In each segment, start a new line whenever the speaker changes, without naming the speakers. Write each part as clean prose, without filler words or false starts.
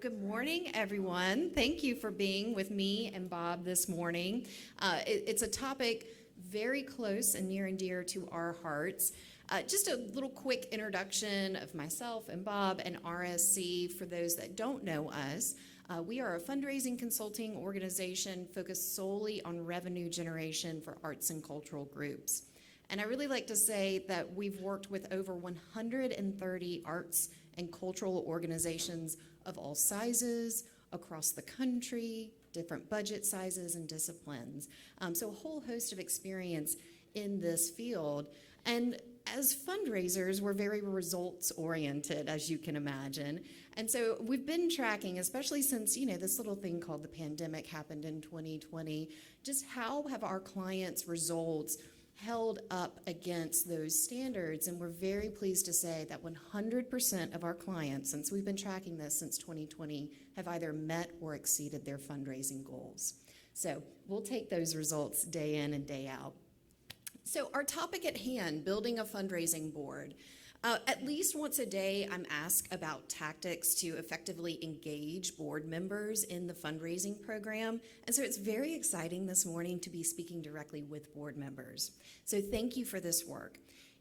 Good morning, everyone. Thank you for being with me and Bob this morning. It's a topic very close and near and dear to our hearts. Just a little quick introduction of myself and Bob and RSC for those that don't know us. We are a fundraising consulting organization focused solely on revenue generation for arts and cultural groups. And I really like to say that we've worked with over 130 arts and cultural organizations of all sizes across the country, different budget sizes and disciplines. So a whole host of experience in this field. And as fundraisers, we're very results oriented, as you can imagine. And so we've been tracking, especially since, this little thing called the pandemic happened in 2020, just how have our clients' results held up against those standards. And we're very pleased to say that 100% of our clients, since we've been tracking this since 2020, have either met or exceeded their fundraising goals. So we'll take those results day in and day out. So our topic at hand, building a fundraising board. At least once a day, I'm asked about tactics to effectively engage board members in the fundraising program. And so it's very exciting this morning to be speaking directly with board members. So thank you for this work.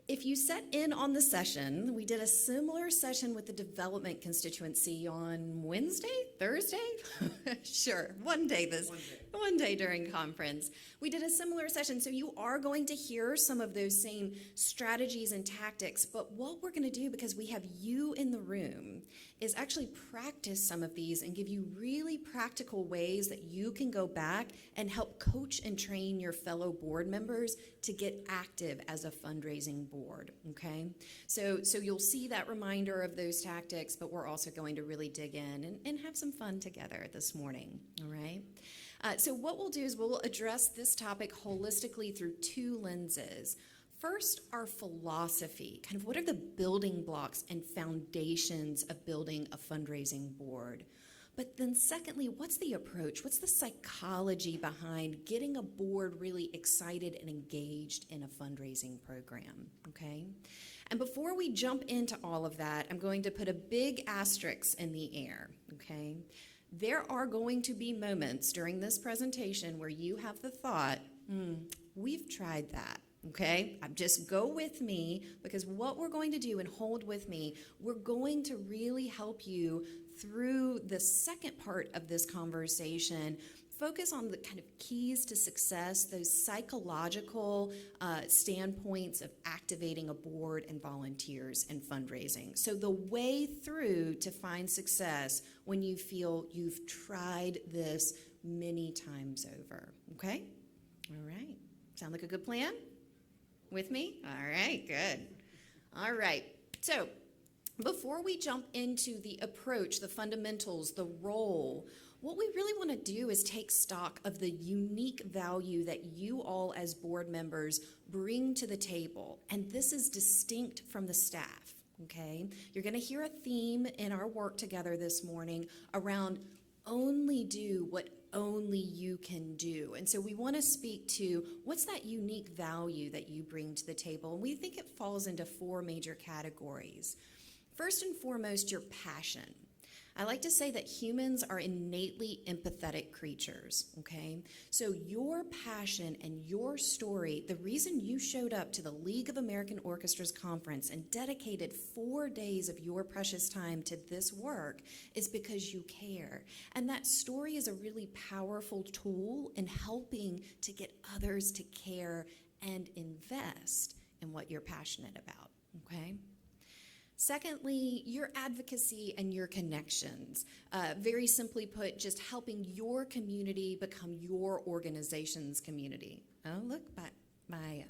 If you set in on the session, we did a similar session with the development constituency on Wednesday, Thursday? Sure, one day during conference. We did a similar session, so you are going to hear some of those same strategies and tactics, but what we're going to do, because we have you in the room, is actually practice some of these and give you really practical ways that you can go back and help coach and train your fellow board members to get active as a fundraising board, okay? So you'll see that reminder of those tactics, but we're also going to really dig in and have some fun together this morning, all right? So what we'll do is we'll address this topic holistically through two lenses. First, our philosophy, kind of what are the building blocks and foundations of building a fundraising board? But then secondly, what's the approach? What's the psychology behind getting a board really excited and engaged in a fundraising program, okay? And before we jump into all of that, I'm going to put a big asterisk in the air, okay? There are going to be moments during this presentation where you have the thought, we've tried that. Okay, just go with me, because what we're going to do, and hold with me, we're going to really help you through the second part of this conversation. Focus on the kind of keys to success, those psychological standpoints of activating a board and volunteers and fundraising. So the way through to find success when you feel you've tried this many times over. Okay? All right. Sound like a good plan? With me? All right, good. All right, so before we jump into the approach, the fundamentals, the role, what we really want to do is take stock of the unique value that you all as board members bring to the table. And this is distinct from the staff, okay? You're going to hear a theme in our work together this morning around only do what only you can do. And so we want to speak to what's that unique value that you bring to the table. And we think it falls into four major categories. First and foremost, your passion. I like to say that humans are innately empathetic creatures, okay? So your passion and your story, the reason you showed up to the League of American Orchestras conference and dedicated 4 days of your precious time to this work is because you care. And that story is a really powerful tool in helping to get others to care and invest in what you're passionate about, okay? Secondly, your advocacy and your connections. Very simply put, just helping your community become your organization's community. Oh, look, my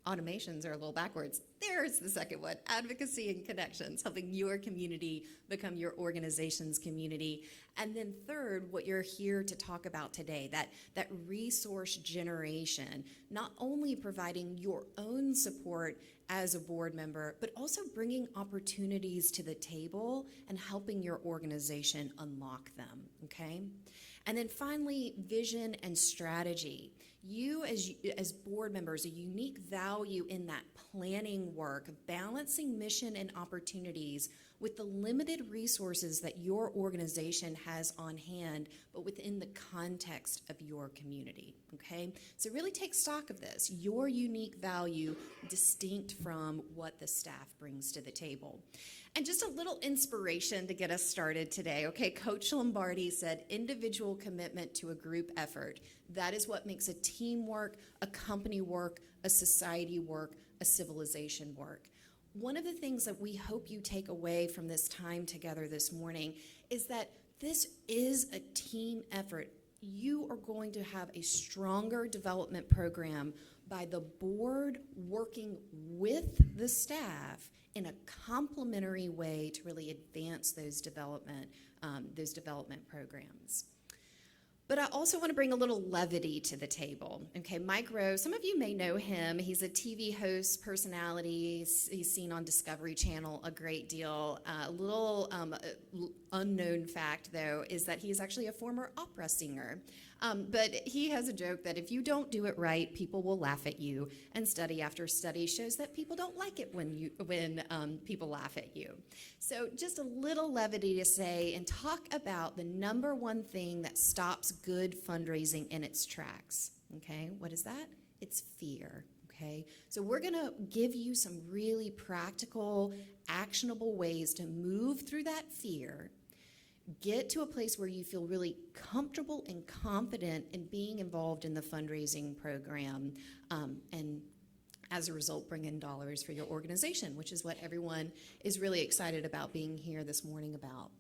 automations are a little backwards. There's the second one, advocacy and connections, helping your community become your organization's community. And then third, what you're here to talk about today, that resource generation, not only providing your own support as a board member, but also bringing opportunities to the table and helping your organization unlock them, okay? And then finally, vision and strategy. You as board members, a unique value in that planning work of balancing mission and opportunities with the limited resources that your organization has on hand, but within the context of your community, okay? So really take stock of this, your unique value distinct from what the staff brings to the table. And just a little inspiration to get us started today, okay? Coach Lombardi said, individual commitment to a group effort. That is what makes a team work, a company work, a society work, a civilization work. One of the things that we hope you take away from this time together this morning is that this is a team effort. You are going to have a stronger development program by the board working with the staff in a complementary way to really advance those development programs. But I also want to bring a little levity to the table. Okay, Mike Rowe, some of you may know him. He's a TV host, personality. He's seen on Discovery Channel a great deal. A little unknown fact, though, is that he is actually a former opera singer. But he has a joke that if you don't do it right, people will laugh at you. And study after study shows that people don't like it when people laugh at you. So just a little levity to say and talk about the number one thing that stops good fundraising in its tracks. Okay, what is that? It's fear. Okay, so we're going to give you some really practical, actionable ways to move through that fear. Get to a place where you feel really comfortable and confident in being involved in the fundraising program, and as a result, bring in dollars for your organization, which is what everyone is really excited about being here this morning about.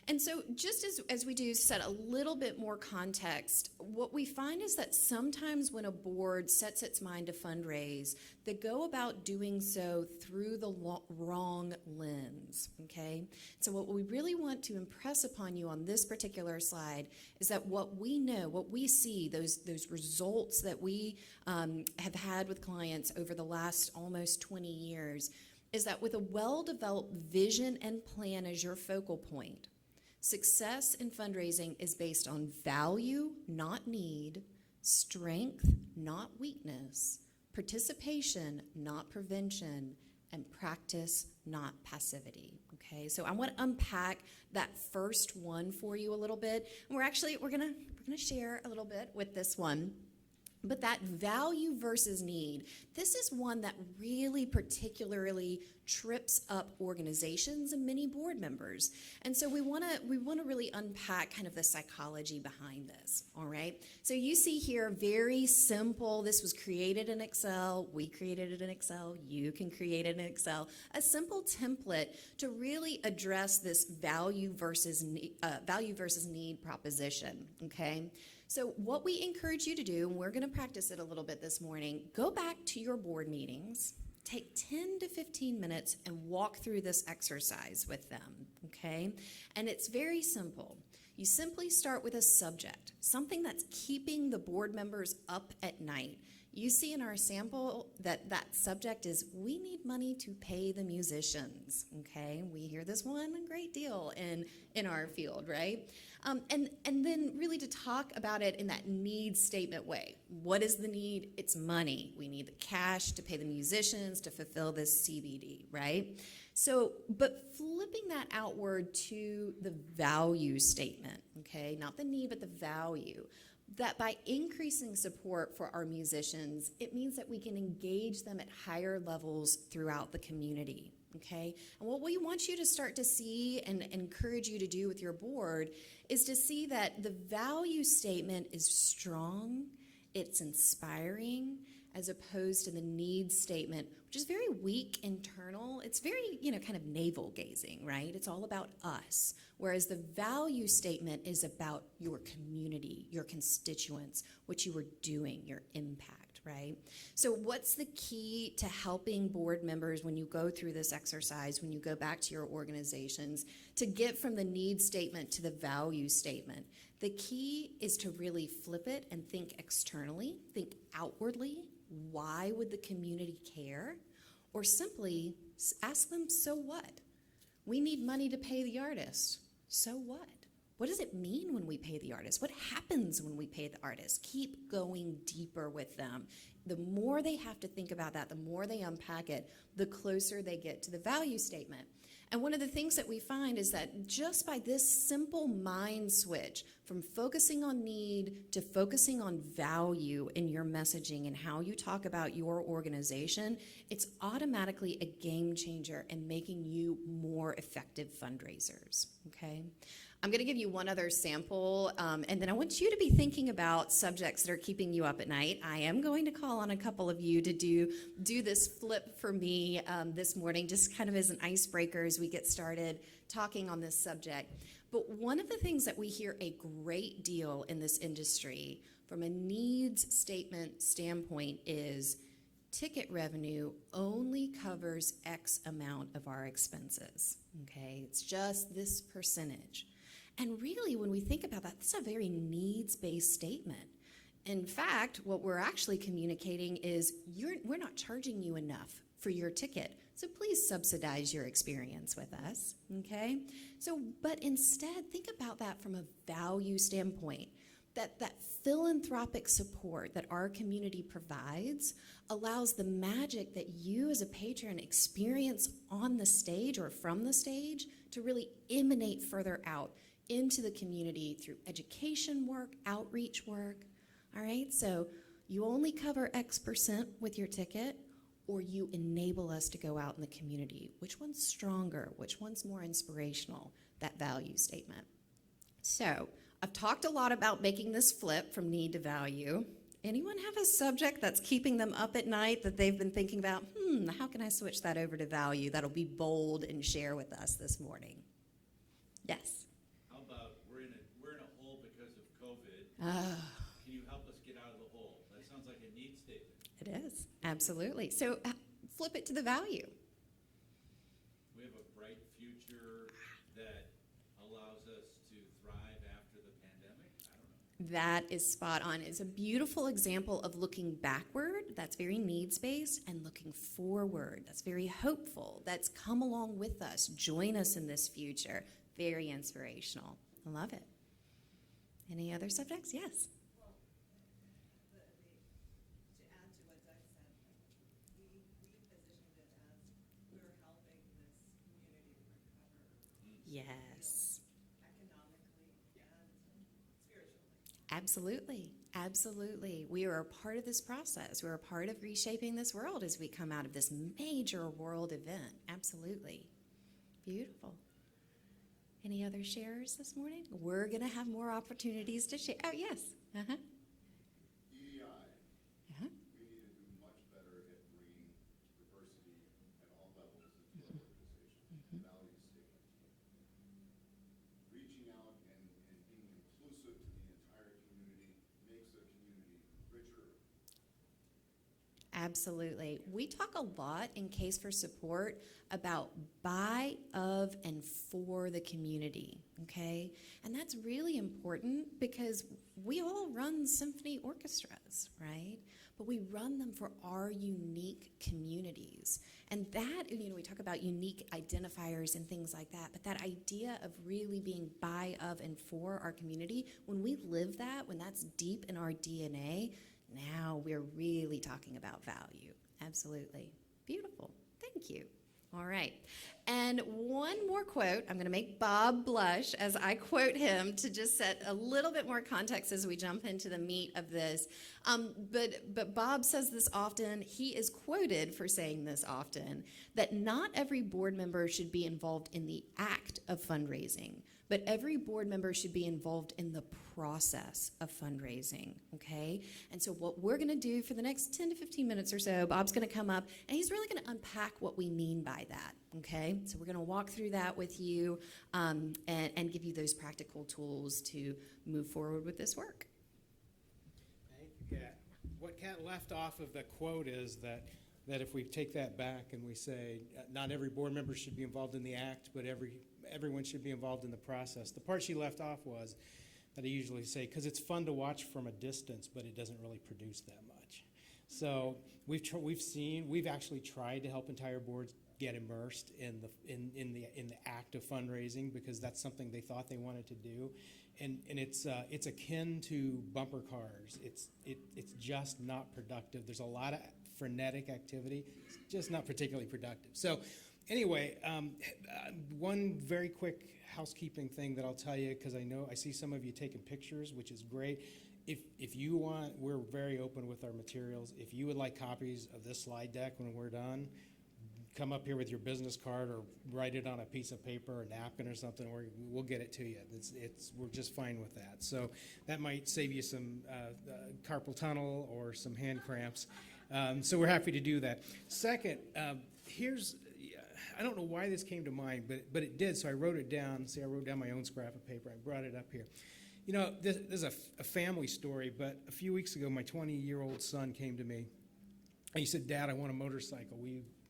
And so just as we do set a little bit more context, what we find is that sometimes when a board sets its mind to fundraise, they go about doing so through the wrong lens, okay? So what we really want to impress upon you on this particular slide is that what we know, what we see, those results that we have had with clients over the last almost 20 years, is that with a well-developed vision and plan as your focal point, success in fundraising is based on value, not need, strength, not weakness, participation, not prevention, and practice, not passivity. Okay, so I want to unpack that first one for you a little bit. And we're gonna share a little bit with this one. But that value versus need, this is one that really particularly trips up organizations and many board members. And so we want to really unpack kind of the psychology behind this, all right? So you see here, very simple. This was created in Excel. We created it in Excel. You can create it in Excel. A simple template to really address this value versus need proposition, okay? So what we encourage you to do, and we're going to practice it a little bit this morning, go back to your board meetings, take 10 to 15 minutes and walk through this exercise with them, okay? And it's very simple. You simply start with a subject, something that's keeping the board members up at night. You see in our sample that subject is, we need money to pay the musicians, okay? We hear this one a great deal in our field, right? And then really to talk about it in that need statement way. What is the need? It's money. We need the cash to pay the musicians to fulfill this CBD, right? So, but flipping that outward to the value statement, okay? Not the need, but the value. That by increasing support for our musicians, it means that we can engage them at higher levels throughout the community, okay? And what we want you to start to see and encourage you to do with your board is to see that the value statement is strong, it's inspiring, as opposed to the needs statement, which is very weak internal. It's very, kind of navel gazing, right? It's all about us. Whereas the value statement is about your community, your constituents, what you are doing, your impact, right? So what's the key to helping board members when you go through this exercise, when you go back to your organizations, to get from the needs statement to the value statement? The key is to really flip it and think externally, think outwardly. Why would the community care? Or simply ask them, so what? We need money to pay the artist. So what? What does it mean when we pay the artist? What happens when we pay the artist? Keep going deeper with them. The more they have to think about that, the more they unpack it, the closer they get to the value statement. And one of the things that we find is that just by this simple mind switch from focusing on need to focusing on value in your messaging and how you talk about your organization, it's automatically a game changer in making you more effective fundraisers, okay? I'm going to give you one other sample, and then I want you to be thinking about subjects that are keeping you up at night. I am going to call on a couple of you to do this flip for me this morning, just kind of as an icebreaker as we get started talking on this subject. But one of the things that we hear a great deal in this industry from a needs statement standpoint is ticket revenue only covers X amount of our expenses, okay? It's just this percentage. And really, when we think about that, that's a very needs-based statement. In fact, what we're actually communicating is we're not charging you enough for your ticket, so please subsidize your experience with us, okay? But instead, think about that from a value standpoint. That philanthropic support that our community provides allows the magic that you as a patron experience on the stage or from the stage to really emanate further out into the community through education work, outreach work, all right? So you only cover X% with your ticket, or you enable us to go out in the community. Which one's stronger? Which one's more inspirational? That value statement. So I've talked a lot about making this flip from need to value. Anyone have a subject that's keeping them up at night that they've been thinking about, how can I switch that over to value? That'll be bold and share with us this morning. Yes.
Can you help us get out of the hole? That sounds like a need statement.
It is, absolutely. So flip it to the value.
We have a bright future that allows us to thrive after the pandemic? I don't know.
That is spot on. It's a beautiful example of looking backward, that's very needs-based, and looking forward, that's very hopeful, that's come along with us, join us in this future. Very inspirational. I love it. Any other subjects? Yes.
Well, to add to what Doug said, we positioned it as we're helping this community recover.
Yes.
Economically and spiritually.
Absolutely. Absolutely. We are a part of this process. We're a part of reshaping this world as we come out of this major world event. Absolutely. Beautiful. Any other sharers this morning? We're going to have more opportunities to share. Oh, yes. Uh-huh.
EDI.
Uh-huh.
We need to do much better at bringing diversity at all levels into our organization. Value statement. Reaching out and being inclusive to the entire community makes the community richer.
Absolutely. We talk a lot in Case for Support about by, of, and for the community, okay? And that's really important because we all run symphony orchestras, right? But we run them for our unique communities. And that, we talk about unique identifiers and things like that, but that idea of really being by, of, and for our community, when we live that, when that's deep in our DNA, now we're really talking about value. Absolutely. Beautiful. Thank you. All right. And one more quote. I'm going to make Bob blush as I quote him to just set a little bit more context as we jump into the meat of this. But Bob says this often. He is quoted for saying this often, that not every board member should be involved in the act of fundraising, but every board member should be involved in the process of fundraising, okay? And so what we're going to do for the next 10 to 15 minutes or so, Bob's going to come up, and he's really going to unpack what we mean by that, okay? So we're going to walk through that with you and give you those practical tools to move forward with this work.
Thank you, Kat. What Kat left off of the quote is that if we take that back and we say not every board member should be involved in the act, but everyone should be involved in the process. The part she left off was that I usually say, because it's fun to watch from a distance, but it doesn't really produce that much. So we've actually tried to help entire boards get immersed in the act of fundraising because that's something they thought they wanted to do, and it's akin to bumper cars. It's just not productive. There's a lot of frenetic activity. It's just not particularly productive. So Anyway, one very quick housekeeping thing that I'll tell you, because I see some of you taking pictures, which is great. If you want, we're very open with our materials. If you would like copies of this slide deck when we're done, come up here with your business card or write it on a piece of paper or napkin or something. We'll get it to you. We're just fine with that. So that might save you some carpal tunnel or some hand cramps. So we're happy to do that. Second, I don't know why this came to mind, but it did, so I wrote it down. See, I wrote down my own scrap of paper. I brought it up here. You know, this is a family story, but a few weeks ago, my 20-year-old son came to me, and he said, Dad, I want a motorcycle.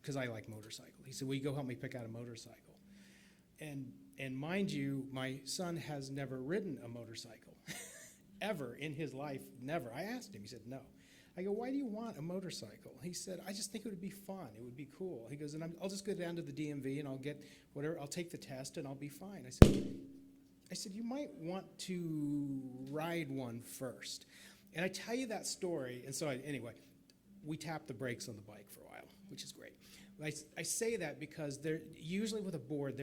Because I like motorcycles. He said, will you go help me pick out a motorcycle? And mind you, my son has never ridden a motorcycle, ever in his life, never. I asked him, he said, no. I go, why do you want a motorcycle? He said, I just think it would be fun. It would be cool. He goes, and I'll just go down to the DMV and I'll get whatever, I'll take the test and I'll be fine. I said, you might want to ride one first. And I tell you that story, and so anyway, we tapped the brakes on the bike for a while, which is great. I say that because they're usually with a board,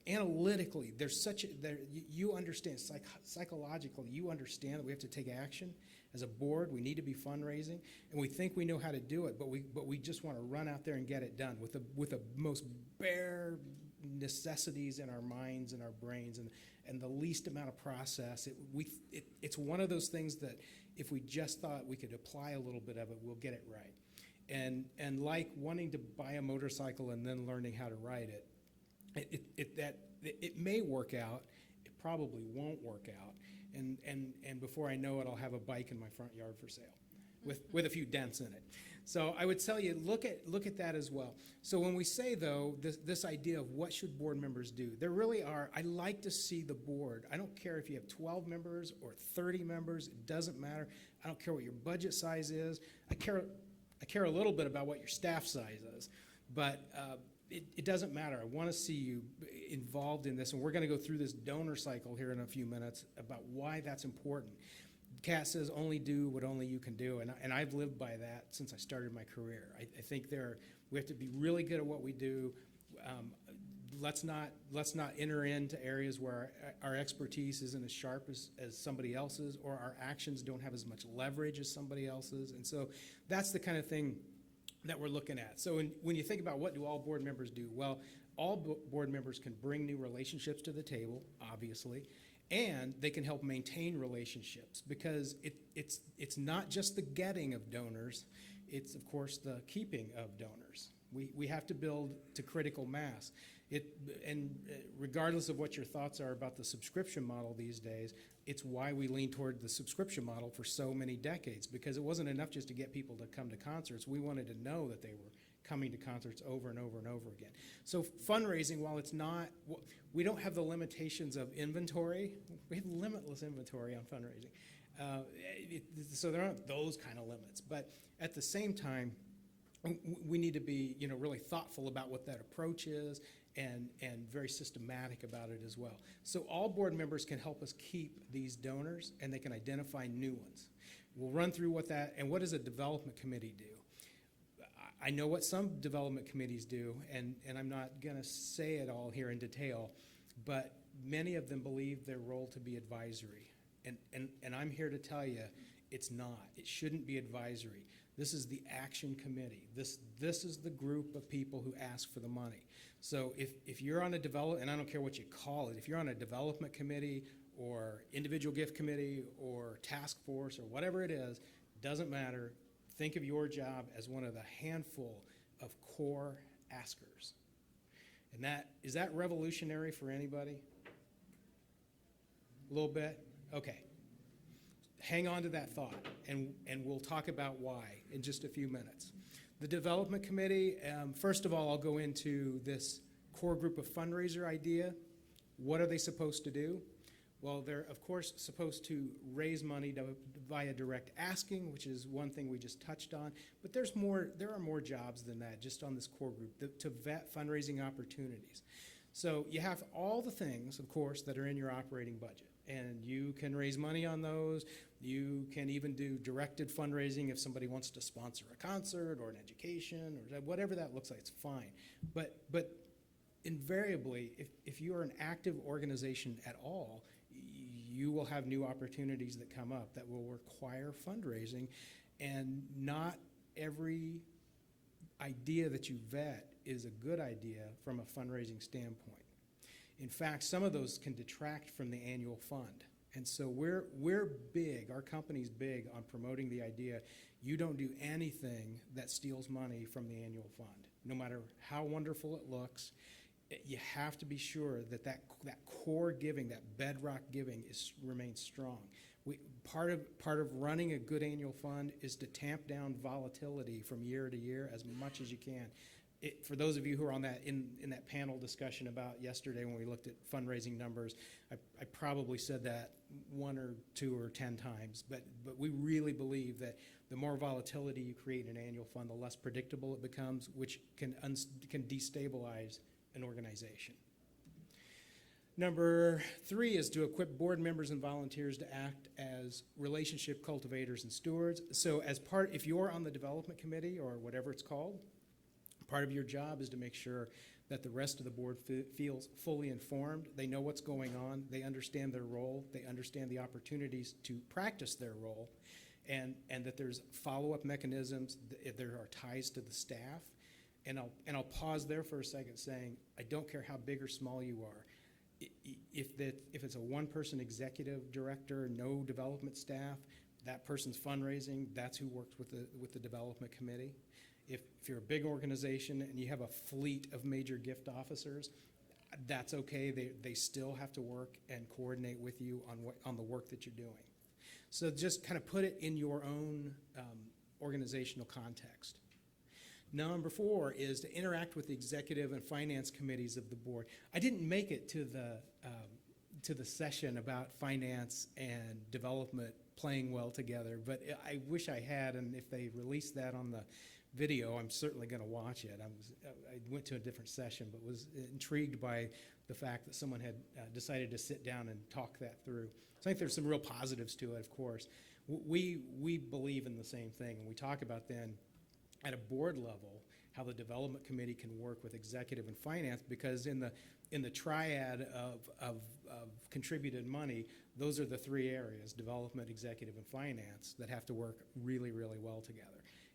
analytically, you understand, psychologically, you understand that we have to take action. As a board, we need to be fundraising, and we think we know how to do it, but we just want to run out there and get it done with the most bare necessities in our minds and our brains, and the least amount of process. It's one of those things that if we just thought we could apply a little bit of it, we'll get it right. And like wanting to buy a motorcycle and then learning how to ride it, it may work out. It probably won't work out. And before I know it, I'll have a bike in my front yard for sale with a few dents in it. So I would tell you, look at that as well. So when we say, though, this idea of what should board members do, there really are, I like to see the board. I don't care if you have 12 members or 30 members. It doesn't matter. I don't care what your budget size is. I care a little bit about what your staff size is. But it doesn't matter. I want to see you involved in this, and we're going to go through this donor cycle here in a few minutes about why that's important. Kat says, only do what only you can do, and I've lived by that since I started my career. I think we have to be really good at what we do. Let's not enter into areas where our expertise isn't as sharp as somebody else's, or our actions don't have as much leverage as somebody else's, and so that's the kind of thing that we're looking at. So when you think about what do all board members do, well, all board members can bring new relationships to the table, obviously, and they can help maintain relationships, because it's not just the getting of donors, it's of course the keeping of donors. We have to build to critical mass. And regardless of what your thoughts are about the subscription model these days, it's why we lean toward the subscription model for so many decades, because it wasn't enough just to get people to come to concerts. We wanted to know that they were coming to concerts over and over and over again. So fundraising, while it's not, we don't have the limitations of inventory. We have limitless inventory on fundraising. So there aren't those kind of limits. But at the same time, we need to be, really thoughtful about what that approach is, and very systematic about it as well. So all board members can help us keep these donors, and they can identify new ones. We'll run through what does a development committee do? I know what some development committees do, and I'm not going to say it all here in detail, but many of them believe their role to be advisory. And I'm here to tell you, it's not. It shouldn't be advisory. This is the action committee. This is the group of people who ask for the money. So if you're on a development, and I don't care what you call it, if you're on a development committee or individual gift committee or task force or whatever it is, doesn't matter. Think of your job as one of the handful of core askers. And is that revolutionary for anybody? A little bit? Okay. Hang on to that thought, and we'll talk about why in just a few minutes. The development committee, first of all, I'll go into this core group of fundraiser idea. What are they supposed to do? Well, they're, of course, supposed to raise money via direct asking, which is one thing we just touched on. But there are more jobs than that just on this core group to vet fundraising opportunities. So you have all the things, of course, that are in your operating budget. and you can raise money on those. You can even do directed fundraising if somebody wants to sponsor a concert or an education or whatever that looks like. It's fine. But invariably, if you are an active organization at all, you will have new opportunities that come up that will require fundraising, and not every idea that you vet is a good idea from a fundraising standpoint. In fact, some of those can detract from the annual fund. And so we're big, our company's big on promoting the idea you don't do anything that steals money from the annual fund. No matter how wonderful it looks, you have to be sure that core giving, that bedrock giving remains strong. Part of running a good annual fund is to tamp down volatility from year to year as much as you can. For those of you who are on that in that panel discussion about yesterday when we looked at fundraising numbers, I probably said that 1 or 2 or 10 times, but we really believe that the more volatility you create in an annual fund, the less predictable it becomes, which can destabilize an organization. Number 3 is to equip board members and volunteers to act as relationship cultivators and stewards. So if you're on the development committee or whatever it's called, part of your job is to make sure that the rest of the board feels fully informed. They know what's going on. They understand their role. They understand the opportunities to practice their role, and that there's follow-up mechanisms. There are ties to the staff. And I'll pause there for a second saying, I don't care how big or small you are. If it's a one-person executive director, no development staff, that person's fundraising, that's who works with the development committee. If you're a big organization and you have a fleet of major gift officers, that's okay. They still have to work and coordinate with you on the work that you're doing. So just kind of put it in your own organizational context. Number 4 is to interact with the executive and finance committees of the board. I didn't make it to the session about finance and development playing well together, but I wish I had, and if they released that on the video, I'm certainly going to watch it. I went to a different session, but was intrigued by the fact that someone had decided to sit down and talk that through. So I think there's some real positives to it, of course. We believe in the same thing, and we talk about then at a board level how the development committee can work with executive and finance, because in the triad of contributed money, those are the 3 areas, development, executive, and finance, that have to work really, really well together.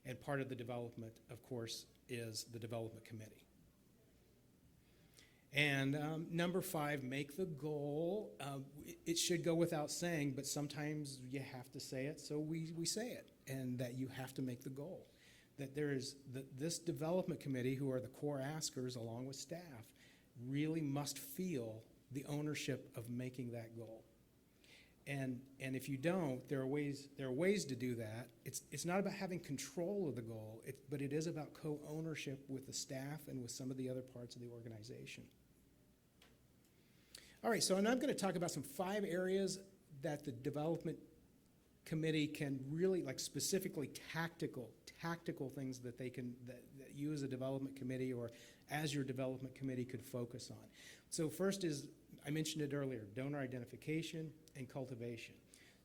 And part of the development, of course, is the development committee. And number 5, make the goal. It should go without saying, but sometimes you have to say it, so we say it, and that you have to make the goal. That there is this development committee, who are the core askers along with staff, really must feel the ownership of making that goal. And if you don't, there are ways to do that. It's not about having control of the goal, but it is about co-ownership with the staff and with some of the other parts of the organization. All right, so now I'm going to talk about some 5 areas that the development committee can really, like, specifically tactical things that that you as a development committee or as your development committee could focus on. So first is, I mentioned it earlier, donor identification and cultivation.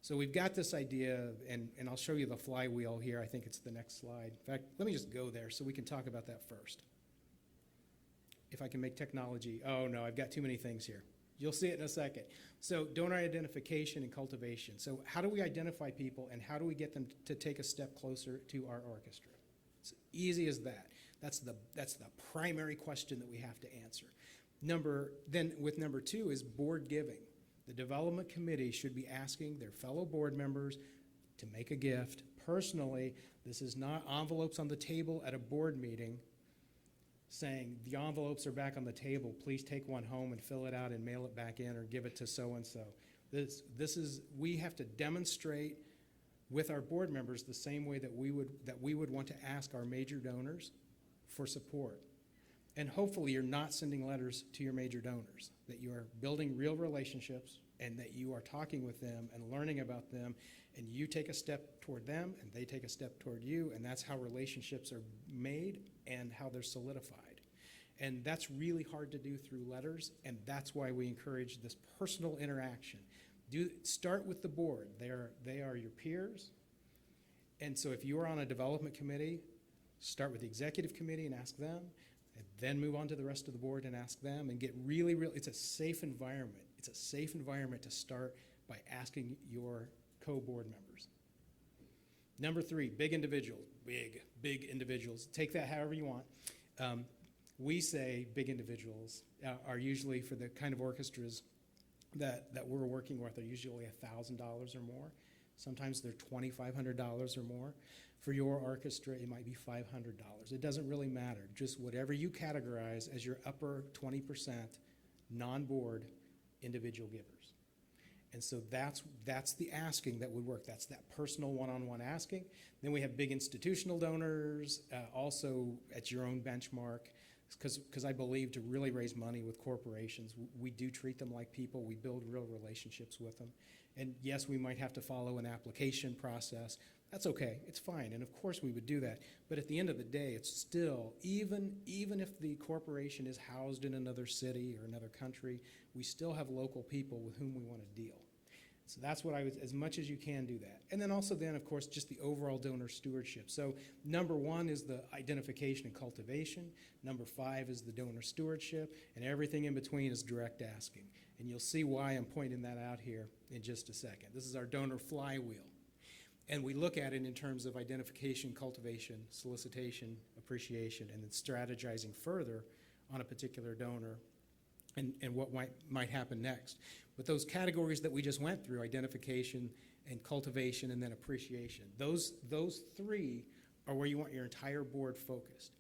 So we've got this idea, and I'll show you the flywheel here. I think it's the next slide. In fact, let me just go there so we can talk about that first. If I can make technology, oh no, I've got too many things here. You'll see it in a second. So donor identification and cultivation. So how do we identify people, and how do we get them to take a step closer to our orchestra? It's easy as that. That's the primary question that we have to answer. Number 2 is board giving. The development committee should be asking their fellow board members to make a gift. Personally, this is not envelopes on the table at a board meeting saying, the envelopes are back on the table, please take one home and fill it out and mail it back in or give it to so-and-so. We have to demonstrate with our board members the same way that we would want to ask our major donors for support. And hopefully you're not sending letters to your major donors, that you are building real relationships and that you are talking with them and learning about them, and you take a step toward them and they take a step toward you, and that's how relationships are made and how they're solidified. And that's really hard to do through letters, and that's why we encourage this personal interaction. Start with the board. They are your peers. And so if you are on a development committee, start with the executive committee and ask them, and then move on to the rest of the board and ask them, and get really, it's a safe environment. It's a safe environment to start by asking your co-board members. Number 3, big individuals. Big individuals. Take that however you want. We say big individuals are usually, for the kind of orchestras that we're working with, are usually $1,000 or more. Sometimes they're $2,500 or more. For your orchestra, it might be $500. It doesn't really matter. Just whatever you categorize as your upper 20% non-board individual givers. And so that's the asking that would work. That's that personal one-on-one asking. Then we have big institutional donors, also at your own benchmark, because I believe to really raise money with corporations, we do treat them like people. We build real relationships with them. And yes, we might have to follow an application process. That's okay. It's fine. And of course we would do that. But at the end of the day, it's still, even if the corporation is housed in another city or another country, we still have local people with whom we want to deal. So that's what I would, as much as you can, do that. And then also then, of course, just the overall donor stewardship. So number 1 is the identification and cultivation. Number 5 is the donor stewardship. And everything in between is direct asking. And you'll see why I'm pointing that out here in just a second. This is our donor flywheel. And we look at it in terms of identification, cultivation, solicitation, appreciation, and then strategizing further on a particular donor and what might happen next. But those categories that we just went through, identification and cultivation and then appreciation, those 3 are where you want your entire board focused.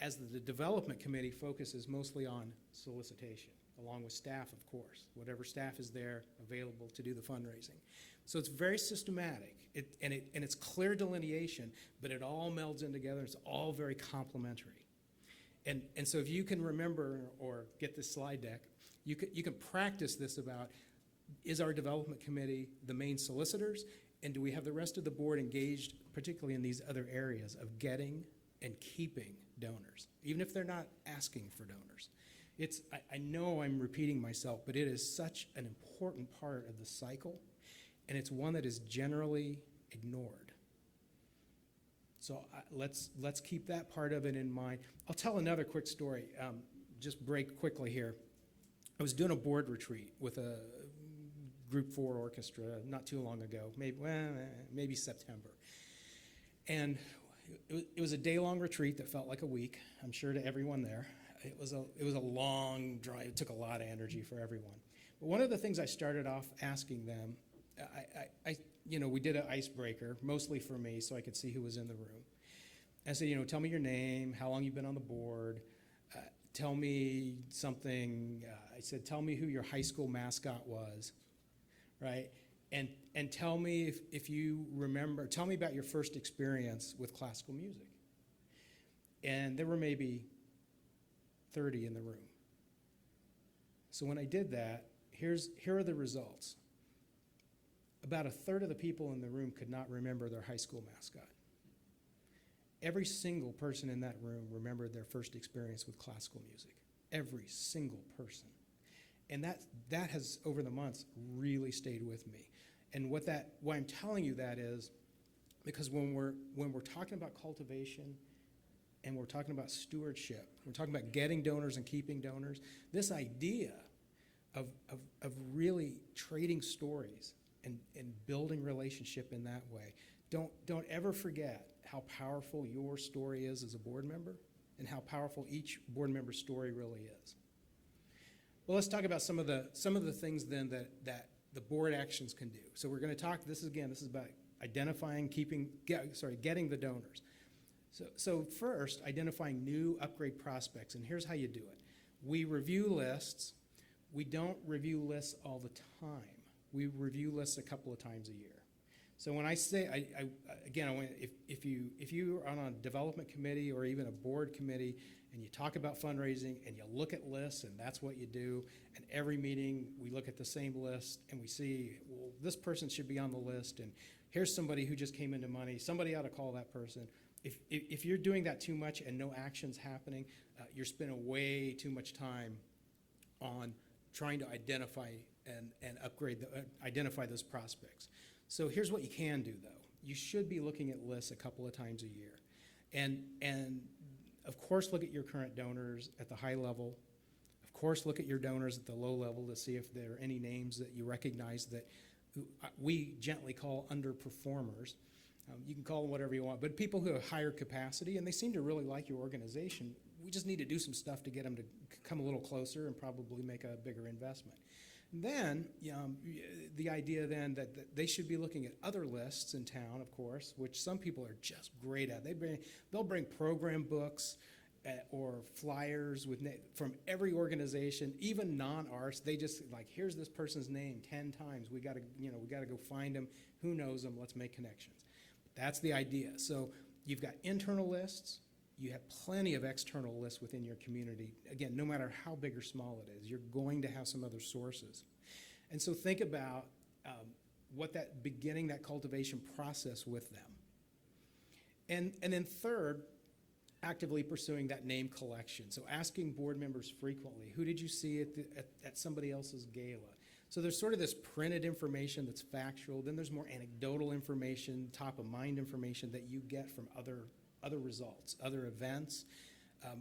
As the development committee focuses mostly on solicitation, along with staff, of course, whatever staff is there available to do the fundraising. So it's very systematic, and it's clear delineation, but it all melds in together. It's all very complementary. And so if you can remember or get this slide deck, you can practice this about, is our development committee the main solicitors, and do we have the rest of the board engaged, particularly in these other areas of getting and keeping donors, even if they're not asking for donors. I know I'm repeating myself, but it is such an important part of the cycle, and it's one that is generally ignored. So let's keep that part of it in mind. I'll tell another quick story. Just break quickly here. I was doing a board retreat with a Group 4 orchestra not too long ago, maybe September. And it was a day-long retreat that felt like a week, I'm sure, to everyone there. It was a long drive. It took a lot of energy for everyone. But one of the things I started off asking them, we did an icebreaker, mostly for me, so I could see who was in the room. I said, tell me your name, how long you've been on the board, tell me something. I said, tell me who your high school mascot was, right? And tell me if you remember, tell me about your first experience with classical music. And there were maybe 30 in the room. So when I did that, here are the results. About a third of the people in the room could not remember their high school mascot. Every single person in that room remembered their first experience with classical music. Every single person. And that has, over the months, really stayed with me. And why I'm telling you that is because when we're talking about cultivation and we're talking about stewardship, we're talking about getting donors and keeping donors, this idea of really trading stories and building relationship in that way, don't ever forget how powerful your story is as a board member and how powerful each board member's story really is. Well, let's talk about some of the things then that the board actions can do. So we're going to talk, this is about identifying, getting the donors. So first, identifying new upgrade prospects, and here's how you do it. We review lists. We don't review lists all the time. We review lists a couple of times a year. So when I say, if you are on a development committee or even a board committee and you talk about fundraising and you look at lists and that's what you do, and every meeting we look at the same list and we see, well, this person should be on the list and here's somebody who just came into money, somebody ought to call that person. If you're doing that too much and no action's happening, you're spending way too much time on trying to identify and identify those prospects. So here's what you can do, though. You should be looking at lists a couple of times a year. And of course, look at your current donors at the high level. Of course, look at your donors at the low level to see if there are any names that you recognize that we gently call underperformers. You can call them whatever you want, but people who have higher capacity, and they seem to really like your organization, we just need to do some stuff to get them to come a little closer and probably make a bigger investment. Then, the idea then that they should be looking at other lists in town, of course, which some people are just great at. They'll bring program books or flyers from every organization, even non-arts. They just like, here's this person's name 10 times. We got to go find them. Who knows them? Let's make connections. That's the idea. So you've got internal lists. You have plenty of external lists within your community. Again, no matter how big or small it is, you're going to have some other sources. And so think about what that cultivation process with them. And then third, actively pursuing that name collection. So asking board members frequently, who did you see at somebody else's gala? So there's sort of this printed information that's factual. Then there's more anecdotal information, top of mind information that you get from other results, other events,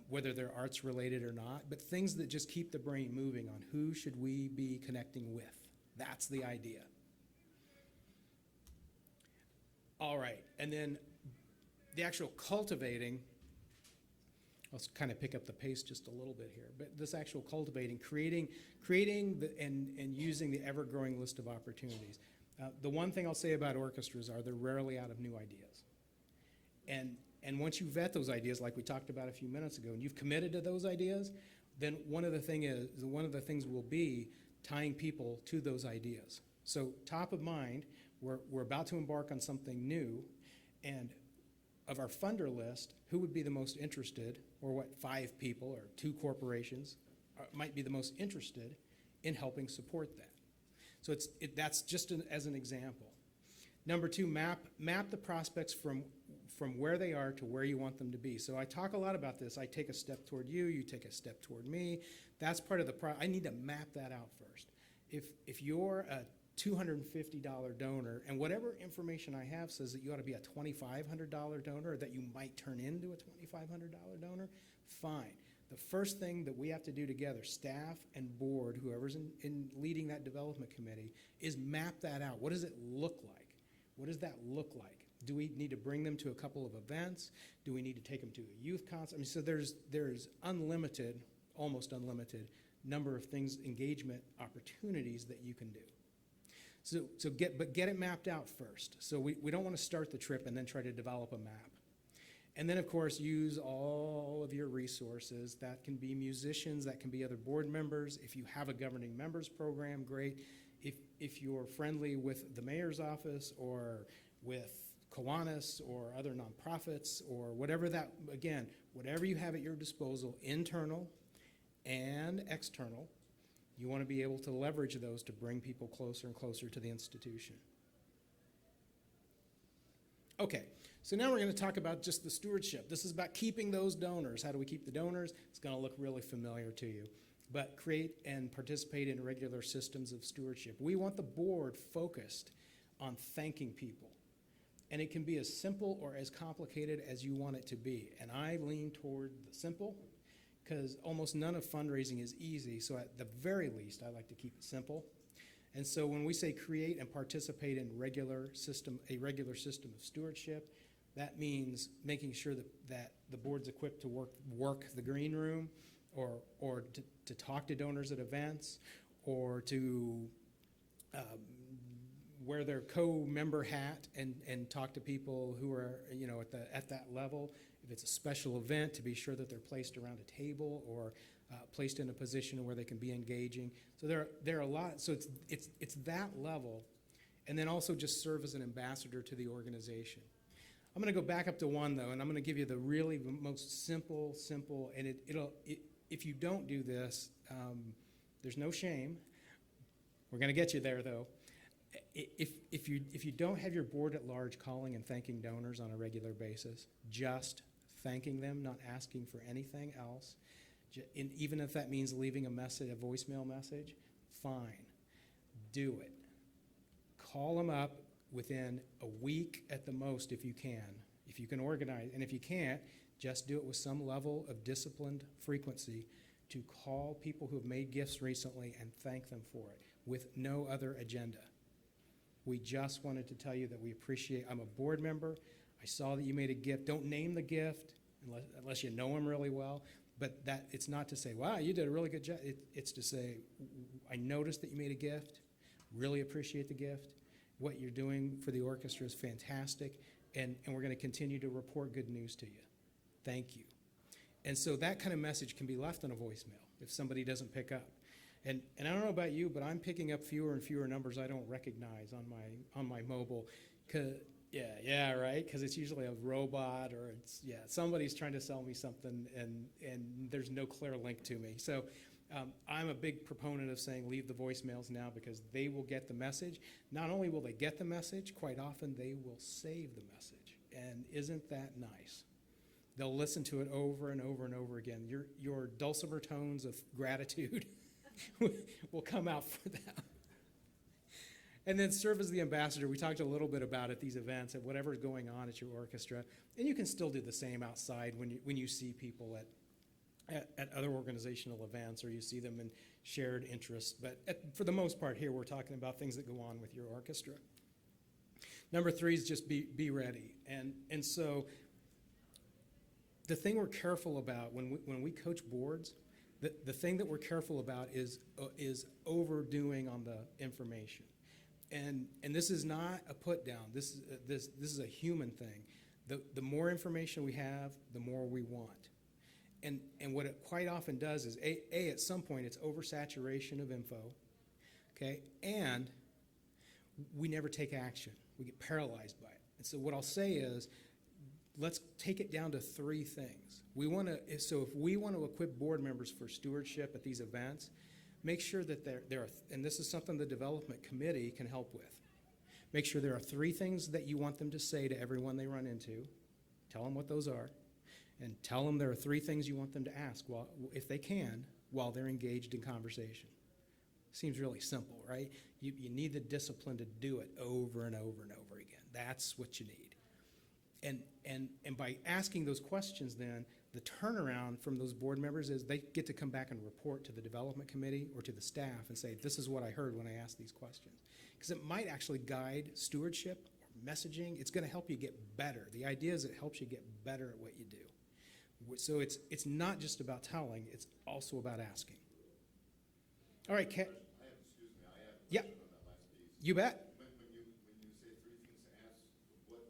whether they're arts related or not, but things that just keep the brain moving on who should we be connecting with. That's the idea. All right, and then the actual cultivating, I'll kind of pick up the pace just a little bit here, but this actual cultivating, creating and using the ever-growing list of opportunities. The one thing I'll say about orchestras are they're rarely out of new ideas. And once you vet those ideas, like we talked about a few minutes ago, and you've committed to those ideas, then one of the things will be tying people to those ideas. So top of mind, we're about to embark on something new, and of our funder list, who would be the most interested, or what 5 people or 2 corporations might be the most interested in helping support that. So that's just as an example. Number 2, map the prospects from where they are to where you want them to be. So I talk a lot about this. I take a step toward you, you take a step toward me. That's part of I need to map that out first. If you're a $250 donor, and whatever information I have says that you ought to be a $2,500 donor, or that you might turn into a $2,500 donor, fine. The first thing that we have to do together, staff and board, whoever's in leading that development committee, is map that out. What does it look like? What does that look like? Do we need to bring them to a couple of events? Do we need to take them to a youth concert? I mean, so there's unlimited, almost unlimited number of things, engagement opportunities that you can do. So get it mapped out first. So we don't want to start the trip and then try to develop a map. And then, of course, use all of your resources. That can be musicians, that can be other board members. If you have a governing members program, great. If you're friendly with the mayor's office or with Kiwanis or other nonprofits or whatever whatever you have at your disposal, internal and external, you want to be able to leverage those to bring people closer and closer to the institution. Okay, so now we're going to talk about just the stewardship. This is about keeping those donors. How do we keep the donors? It's going to look really familiar to you. But create and participate in regular systems of stewardship. We want the board focused on thanking people. And it can be as simple or as complicated as you want it to be. And I lean toward the simple, because almost none of fundraising is easy. So at the very least, I like to keep it simple. And so when we say create and participate in a regular system of stewardship, that means making sure that the board's equipped to work the green room, or to talk to donors at events, or to wear their co-member hat and talk to people who are at that level. If it's a special event, to be sure that they're placed around a table or placed in a position where they can be engaging. So there are a lot. So it's that level, and then also just serve as an ambassador to the organization. I'm going to go back up to 1 though, and I'm going to give you the really most simple, and if you don't do this, there's no shame. We're going to get you there though. If you don't have your board at large calling and thanking donors on a regular basis, just thanking them, not asking for anything else, even if that means leaving a voicemail message, fine. do it. Call them up within a week at the most if you can organize. And if you can't, just do it with some level of disciplined frequency to call people who have made gifts recently and thank them for it with no other agenda. We just wanted to tell you that we appreciate, I'm a board member. I saw that you made a gift. Don't name the gift unless you know them really well. But that it's not to say, wow, you did a really good job. It's to say, I noticed that you made a gift. Really appreciate the gift. What you're doing for the orchestra is fantastic. And we're going to continue to report good news to you. Thank you. And so that kind of message can be left on a voicemail if somebody doesn't pick up. And I don't know about you, but I'm picking up fewer and fewer numbers I don't recognize on my mobile. Yeah, right? Because it's usually a robot or somebody's trying to sell me something and there's no clear link to me. So I'm a big proponent of saying leave the voicemails now because they will get the message. Not only will they get the message, quite often they will save the message. And isn't that nice? They'll listen to it over and over and over again. Your dulcimer tones of gratitude will come out for them. And then serve as the ambassador. We talked a little bit about at these events, at whatever's going on at your orchestra. And you can still do the same outside when you see people at other organizational events or you see them in shared interests. But for the most part here, we're talking about things that go on with your orchestra. Number 3 is just be ready. And so the thing we're careful about when we coach boards, the thing that we're careful about is overdoing on the information. And this is not a put down. This is a human thing. The more information we have, the more we want. And what it quite often does is at some point it's oversaturation of info, okay? And we never take action. We get paralyzed by it. And so what I'll say is, let's take it down to 3 things. So if we want to equip board members for stewardship at these events, make sure that there are, and this is something the development committee can help with. Make sure there are 3 things that you want them to say to everyone they run into. Tell them what those are. And tell them there are 3 things you want them to ask, if they can, while they're engaged in conversation. Seems really simple, right? You need the discipline to do it over and over and over again. That's what you need. And by asking those questions then, the turnaround from those board members is they get to come back and report to the development committee or to the staff and say, this is what I heard when I asked these questions. Because it might actually guide stewardship or messaging. It's going to help you get better. The idea is it helps you get better at what you do. So it's not just about telling, it's also about asking. All right, Kat.
I have a question on that last piece.
You bet.
When you say 3 things to ask, what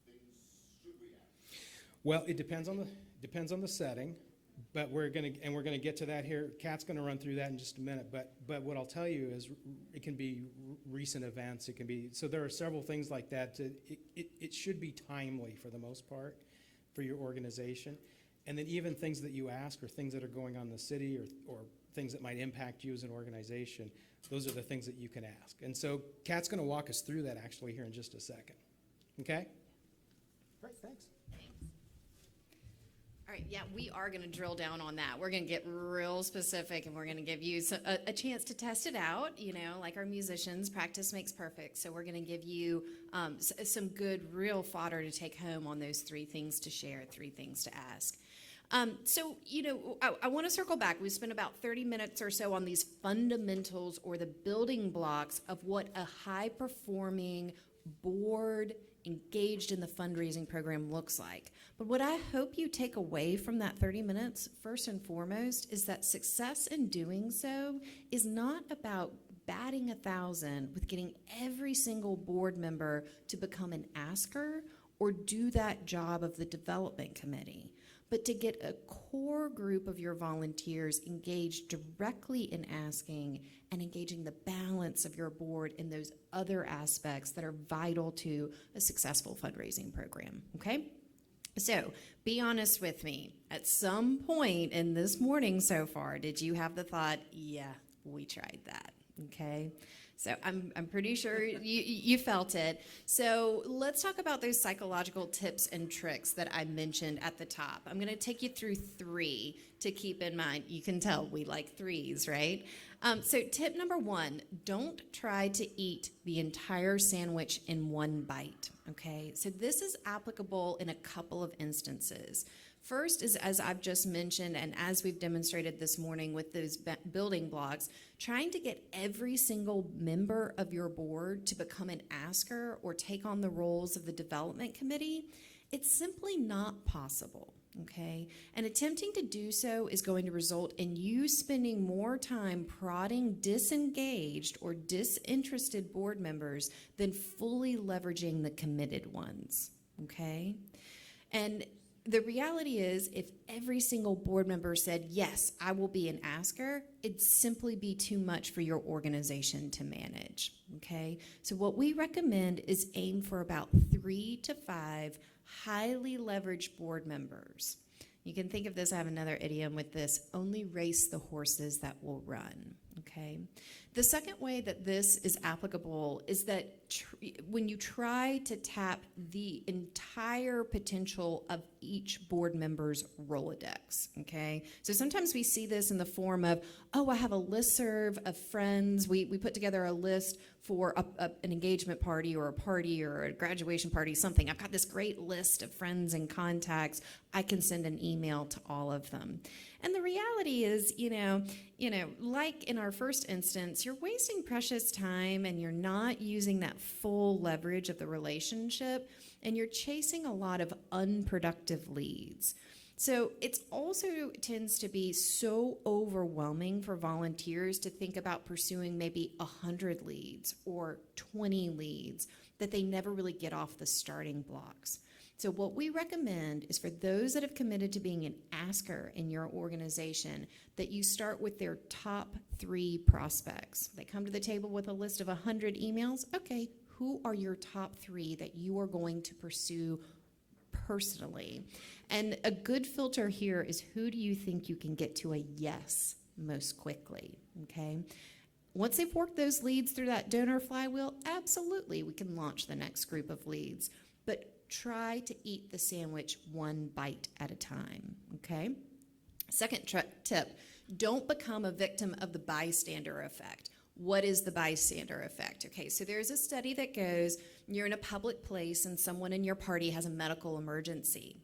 things should we ask?
Well, it depends on the setting, but we're gonna get to that here. Kat's gonna run through that in just a minute. But what I'll tell you is it can be recent events. It can be so there are several things like that. It should be timely for the most part for your organization, and then even things that you ask or things that are going on in the city or things that might impact you as an organization. Those are the things that you can ask. And so Kat's gonna walk us through that actually here in just a second. Okay? All right. Thanks.
All right, yeah, we are going to drill down on that. We're going to get real specific, and we're going to give you a chance to test it out. You know, like our musicians, practice makes perfect. So we're going to give you some good, real fodder to take home on those 3 things to share, 3 things to ask. So, you know, I want to circle back. We spent about 30 minutes or so on these fundamentals or the building blocks of what a high-performing board engaged in the fundraising program looks like. But what I hope you take away from that 30 minutes, first and foremost, is that success in doing so is not about batting 1,000 with getting every single board member to become an asker or do that job of the development committee, but to get a core group of your volunteers engaged directly in asking and engaging the balance of your board in those other aspects that are vital to a successful fundraising program, okay? So be honest with me. At some point in this morning so far, did you have the thought, yeah, we tried that, okay? So I'm pretty sure you felt it. So let's talk about those psychological tips and tricks that I mentioned at the top. I'm going to take you through 3 to keep in mind. You can tell we like 3s, right? So tip number 1, don't try to eat the entire sandwich in one bite, okay? So this is applicable in a couple of instances. First is, as I've just mentioned, and as we've demonstrated this morning with those building blocks, trying to get every single member of your board to become an asker or take on the roles of the development committee, it's simply not possible, okay? And attempting to do so is going to result in you spending more time prodding disengaged or disinterested board members than fully leveraging the committed ones, okay? And the reality is, if every single board member said, yes, I will be an asker, it'd simply be too much for your organization to manage, okay? So what we recommend is aim for about 3 to 5 highly leveraged board members. You can think of this, I have another idiom with this, only race the horses that will run, okay? The second way that this is applicable is that when you try to tap the entire potential of each board member's Rolodex, okay? So sometimes we see this in the form of, oh, I have a listserv of friends. We put together a list for an engagement party or a graduation party, something. I've got this great list of friends and contacts. I can send an email to all of them. And the reality is, like in our first instance, you're wasting precious time and you're not using that full leverage of the relationship, and you're chasing a lot of unproductive leads. So it also tends to be so overwhelming for volunteers to think about pursuing maybe 100 leads or 20 leads that they never really get off the starting blocks. So what we recommend is for those that have committed to being an asker in your organization, that you start with their top 3 prospects. They come to the table with a list of 100 emails. Okay, who are your top 3 that you are going to pursue personally? And a good filter here is, who do you think you can get to a yes most quickly, okay? Once they've worked those leads through that donor flywheel, absolutely, we can launch the next group of leads. But try to eat the sandwich one bite at a time, okay? Second tip, don't become a victim of the bystander effect. What is the bystander effect? Okay, so there's a study that goes, you're in a public place and someone in your party has a medical emergency.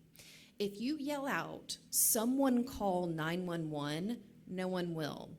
If you yell out, someone call 911, no one will.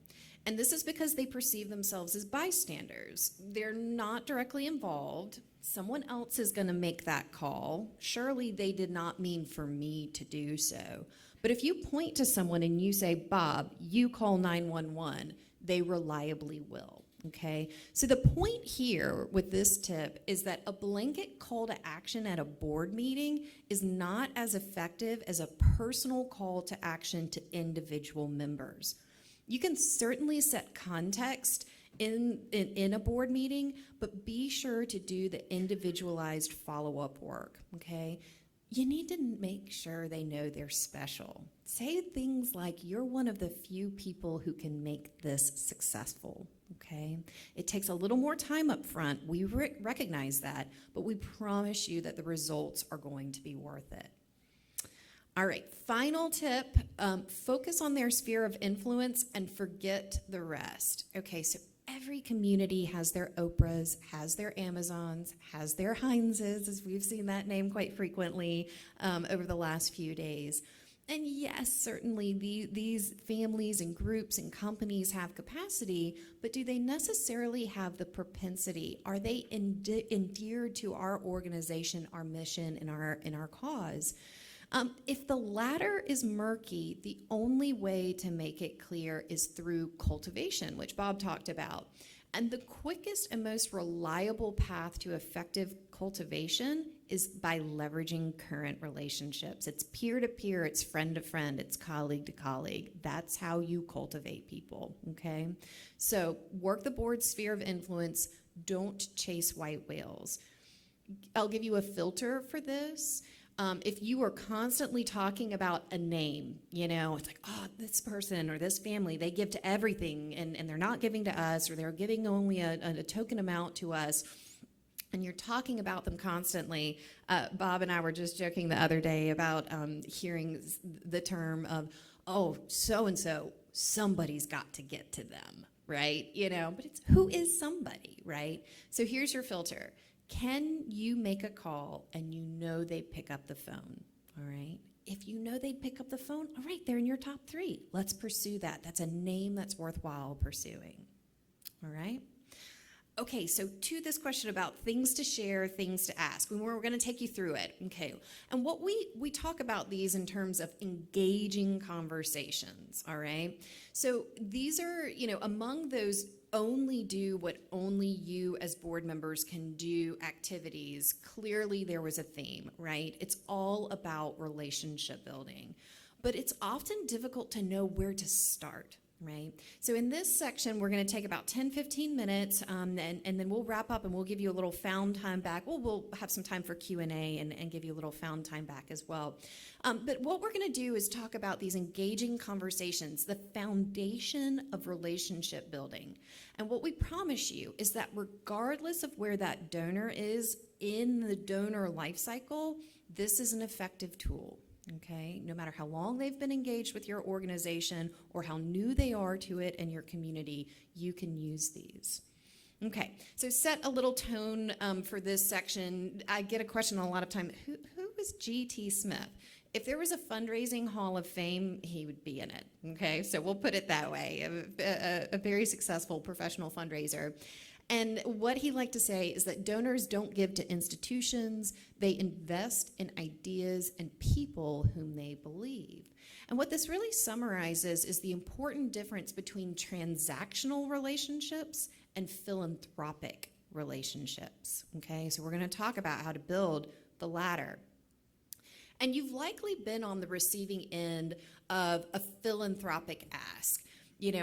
And this is because they perceive themselves as bystanders. They're not directly involved. Someone else is going to make that call. Surely they did not mean for me to do so. But if you point to someone and you say, Bob, you call 911, they reliably will, okay? So the point here with this tip is that a blanket call to action at a board meeting is not as effective as a personal call to action to individual members. You can certainly set context in a board meeting, but be sure to do the individualized follow-up work, okay? You need to make sure they know they're special. Say things like, you're one of the few people who can make this successful, okay? It takes a little more time up front. We recognize that, but we promise you that the results are going to be worth it. All right, final tip, focus on their sphere of influence and forget the rest. Okay, so every community has their Oprahs, has their Amazons, has their Heinzes, as we've seen that name quite frequently over the last few days. And yes, certainly these families and groups and companies have capacity, but do they necessarily have the propensity? Are they endeared to our organization, our mission, and our cause? If the latter is murky, the only way to make it clear is through cultivation, which Bob talked about. And the quickest and most reliable path to effective cultivation is by leveraging current relationships. It's peer-to-peer, it's friend-to-friend, it's colleague-to-colleague. That's how you cultivate people, okay? So work the board's sphere of influence. Don't chase white whales. I'll give you a filter for this. If you are constantly talking about a name, it's like, oh, this person or this family, they give to everything and they're not giving to us, or they're giving only a token amount to us, and you're talking about them constantly. Bob and I were just joking the other day about hearing the term of, oh, so-and-so, somebody's got to get to them, right? But it's who is somebody, right? So here's your filter. Can you make a call and they'd pick up the phone, all right? If they'd pick up the phone, all right, they're in your top 3. Let's pursue that. That's a name that's worthwhile pursuing, all right? Okay, so to this question about things to share, things to ask, we're going to take you through it, okay? And what we talk about these in terms of engaging conversations, all right? So these are, among those only do what only you as board members can do activities, clearly there was a theme, right? It's all about relationship building, but it's often difficult to know where to start, right? So in this section, we're going to take about 10-15 minutes, and then we'll wrap up and we'll give you a little found time back. We'll have some time for Q&A and give you a little found time back as well. But what we're going to do is talk about these engaging conversations, the foundation of relationship building. And what we promise you is that regardless of where that donor is in the donor life cycle, this is an effective tool. Okay, no matter how long they've been engaged with your organization or how new they are to it and your community, you can use these. Okay, so set a little tone for this section. I get a question a lot of time, who is G.T. Smith? If there was a fundraising hall of fame, he would be in it, okay? So we'll put it that way, a very successful professional fundraiser. And what he liked to say is that donors don't give to institutions, they invest in ideas and people whom they believe. And what this really summarizes is the important difference between transactional relationships and philanthropic relationships, okay? So we're going to talk about how to build the latter. And you've likely been on the receiving end of a philanthropic ask.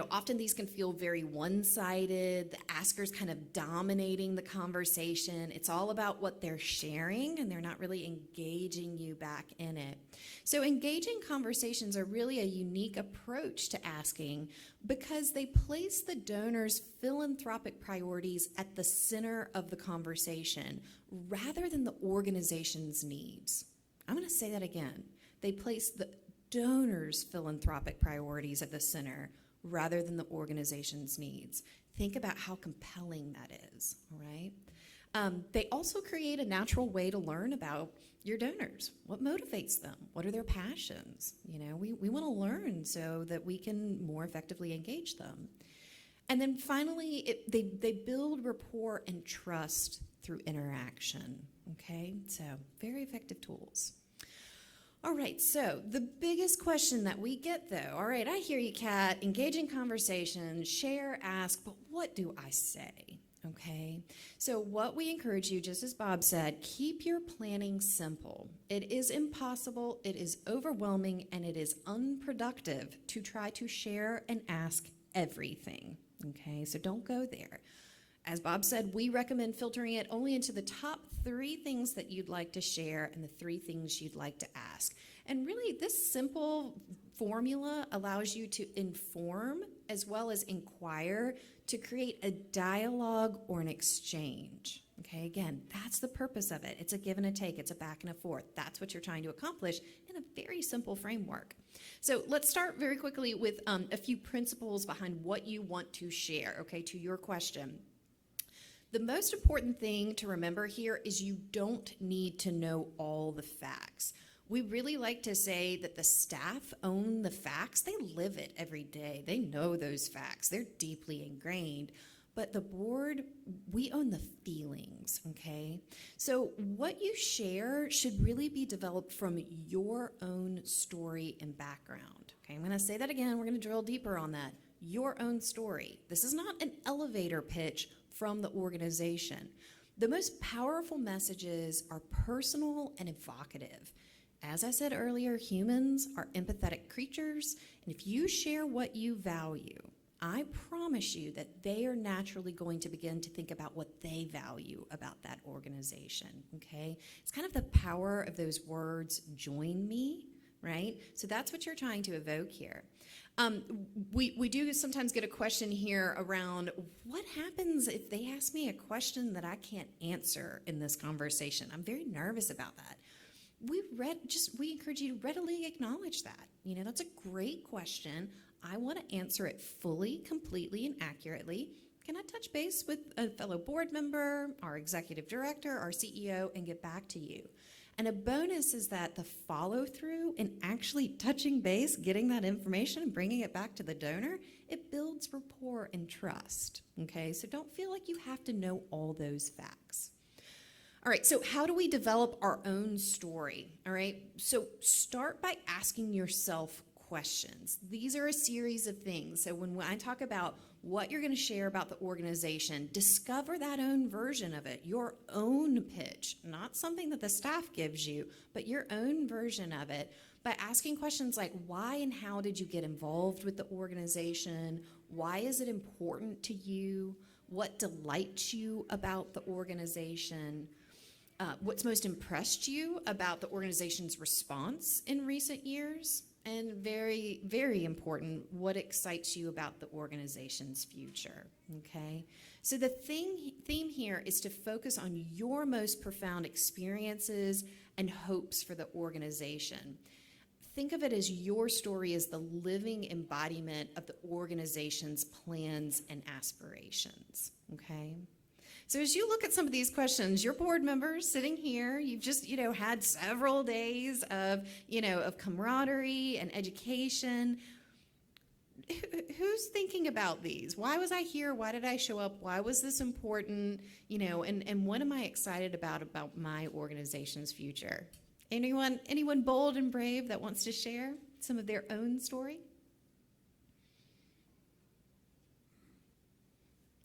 Often these can feel very one-sided, the asker's kind of dominating the conversation. It's all about what they're sharing, and they're not really engaging you back in it. So engaging conversations are really a unique approach to asking because they place the donor's philanthropic priorities at the center of the conversation rather than the organization's needs. I'm going to say that again. They place the donor's philanthropic priorities at the center rather than the organization's needs. Think about how compelling that is, all right? They also create a natural way to learn about your donors. What motivates them? What are their passions? We want to learn so that we can more effectively engage them. And then finally, they build rapport and trust through interaction, okay? So very effective tools. All right, so the biggest question that we get though, all right, I hear you, Kat, engaging conversation, share, ask, but what do I say, okay? So what we encourage you, just as Bob said, keep your planning simple. It is impossible, it is overwhelming, and it is unproductive to try to share and ask everything, okay? So don't go there. As Bob said, we recommend filtering it only into the top 3 things that you'd like to share and the 3 things you'd like to ask. And really, this simple formula allows you to inform as well as inquire to create a dialogue or an exchange. Okay, again, that's the purpose of it. It's a give and a take. It's a back and a forth. That's what you're trying to accomplish in a very simple framework. So let's start very quickly with a few principles behind what you want to share, okay, to your question. The most important thing to remember here is you don't need to know all the facts. We really like to say that the staff own the facts. They live it every day. They know those facts. They're deeply ingrained. But the board, we own the feelings, okay? So what you share should really be developed from your own story and background, okay? I'm going to say that again. We're going to drill deeper on that. Your own story. This is not an elevator pitch from the organization. The most powerful messages are personal and evocative. As I said earlier, humans are empathetic creatures, and if you share what you value, I promise you that they are naturally going to begin to think about what they value about that organization, okay? It's kind of the power of those words, join me, right? So that's what you're trying to evoke here. We do sometimes get a question here around what happens if they ask me a question that I can't answer in this conversation. I'm very nervous about that. We encourage you to readily acknowledge that. You know, that's a great question. I want to answer it fully, completely, and accurately. Can I touch base with a fellow board member, our executive director, our CEO, and get back to you? And a bonus is that the follow-through and actually touching base, getting that information and bringing it back to the donor, it builds rapport and trust, okay? So don't feel like you have to know all those facts. All right, so how do we develop our own story, all right? So start by asking yourself questions. These are a series of things. So when I talk about what you're going to share about the organization, discover that own version of it, your own pitch, not something that the staff gives you, but your own version of it by asking questions like, why and how did you get involved with the organization? Why is it important to you? What delights you about the organization? What's most impressed you about the organization's response in recent years? And very, very important, what excites you about the organization's future, okay? So the theme here is to focus on your most profound experiences and hopes for the organization. Think of it as your story as the living embodiment of the organization's plans and aspirations, okay? So as you look at some of these questions, your board members sitting here, you've just, had several days of, of camaraderie and education. Who's thinking about these? Why was I here? Why did I show up? Why was this important? And what am I excited about my organization's future? Anyone bold and brave that wants to share some of their own story?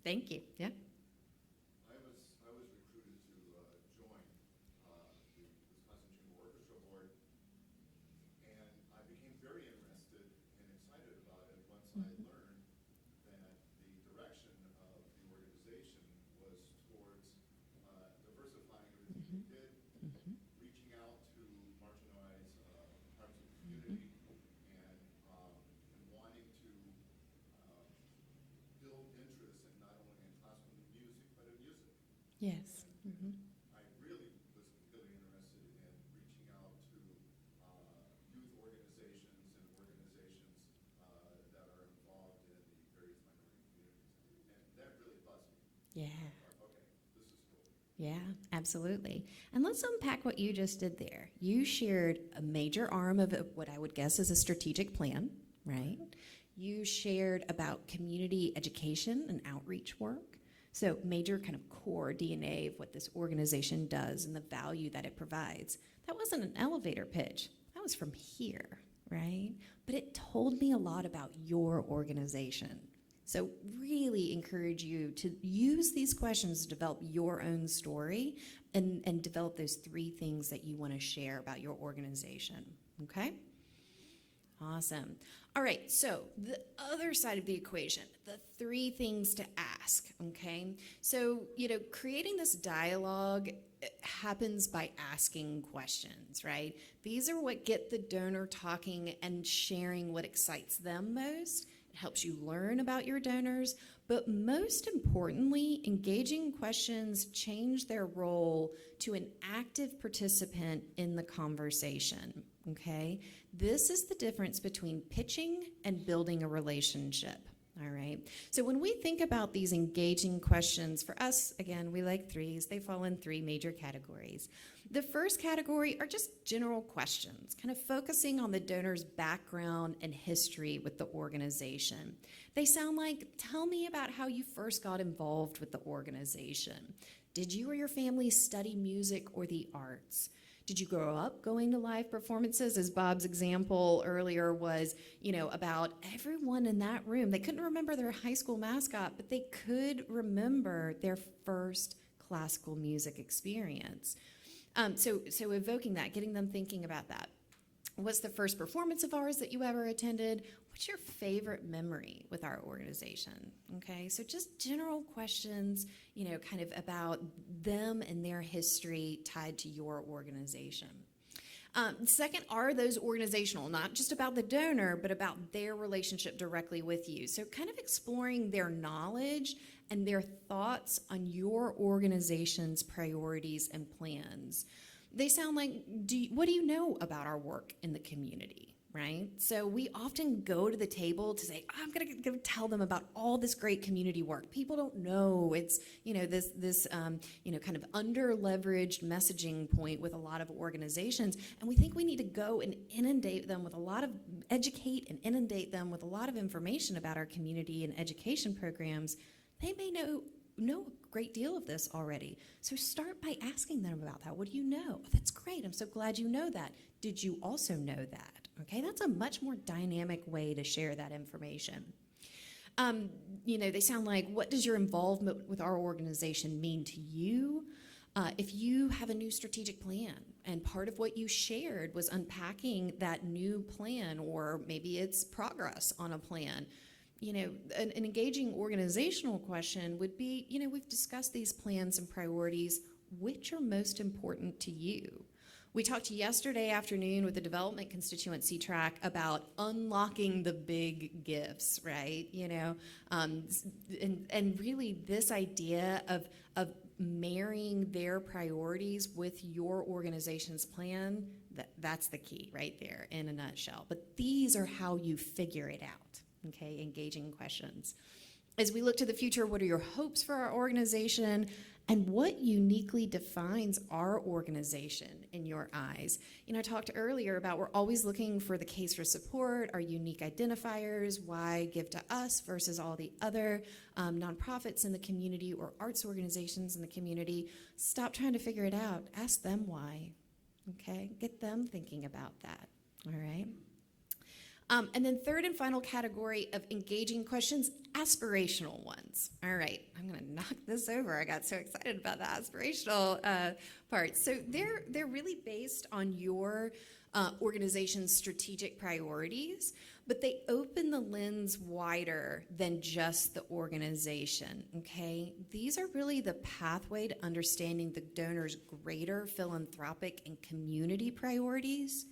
Thank you. Yeah.
I was recruited to join the Wisconsin Chamber Orchestra Board, and I became very interested and excited about it once I learned that the direction of the organization was towards diversifying everything we did, reaching out to marginalized parts of the community, and wanting to build interest in not only in classical music, but in music.
Yes.
I really was really interested in reaching out to youth organizations and organizations that are involved in the various minority communities. And that really buzzed me.
Yeah.
Okay, this is cool.
Yeah, absolutely. And let's unpack what you just did there. You shared a major arm of what I would guess is a strategic plan, right? You shared about community education and outreach work. So major kind of core DNA of what this organization does and the value that it provides. That wasn't an elevator pitch. That was from here, right? But it told me a lot about your organization. So really encourage you to use these questions to develop your own story and develop those 3 things that you want to share about your organization, okay? Awesome. All right, so the other side of the equation, the 3 things to ask, okay? So, creating this dialogue happens by asking questions, right? These are what get the donor talking and sharing what excites them most. It helps you learn about your donors, but most importantly, engaging questions change their role to an active participant in the conversation, okay? This is the difference between pitching and building a relationship, all right? So when we think about these engaging questions, for us, again, we like 3s. They fall in 3 major categories. The first category are just general questions, kind of focusing on the donor's background and history with the organization. They sound like, tell me about how you first got involved with the organization. Did you or your family study music or the arts? Did you grow up going to live performances? As Bob's example earlier was, about everyone in that room. They couldn't remember their high school mascot, but they could remember their first classical music experience. So evoking that, getting them thinking about that. What's the first performance of ours that you ever attended? What's your favorite memory with our organization? Okay, so just general questions, kind of about them and their history tied to your organization. Second, are those organizational, not just about the donor, but about their relationship directly with you? So kind of exploring their knowledge and their thoughts on your organization's priorities and plans. They sound like, what do you know about our work in the community, right? So we often go to the table to say, I'm going to go tell them about all this great community work. People don't know. It's, this kind of under-leveraged messaging point with a lot of organizations. And we think we need to go and educate and inundate them with a lot of information about our community and education programs. They may know a great deal of this already. So start by asking them about that. What do you know? Oh, that's great. I'm so glad you know that. Did you also know that? Okay, that's a much more dynamic way to share that information. They sound like, what does your involvement with our organization mean to you? If you have a new strategic plan and part of what you shared was unpacking that new plan, or maybe it's progress on a plan, an engaging organizational question would be, we've discussed these plans and priorities. Which are most important to you? We talked yesterday afternoon with the development constituency track about unlocking the big gifts, right? And really this idea of marrying their priorities with your organization's plan, that's the key right there in a nutshell. But these are how you figure it out. Okay, engaging questions. As we look to the future, what are your hopes for our organization, and what uniquely defines our organization in your eyes? I talked earlier about we're always looking for the case for support, our unique identifiers, why give to us versus all the other nonprofits in the community or arts organizations in the community. Stop trying to figure it out. Ask them why. Okay, get them thinking about that. All right. And then third and final category of engaging questions, aspirational ones. All right, I'm going to knock this over. I got so excited about the aspirational part. So they're really based on your organization's strategic priorities, but they open the lens wider than just the organization, okay? These are really the pathway to understanding the donor's greater philanthropic and community priorities.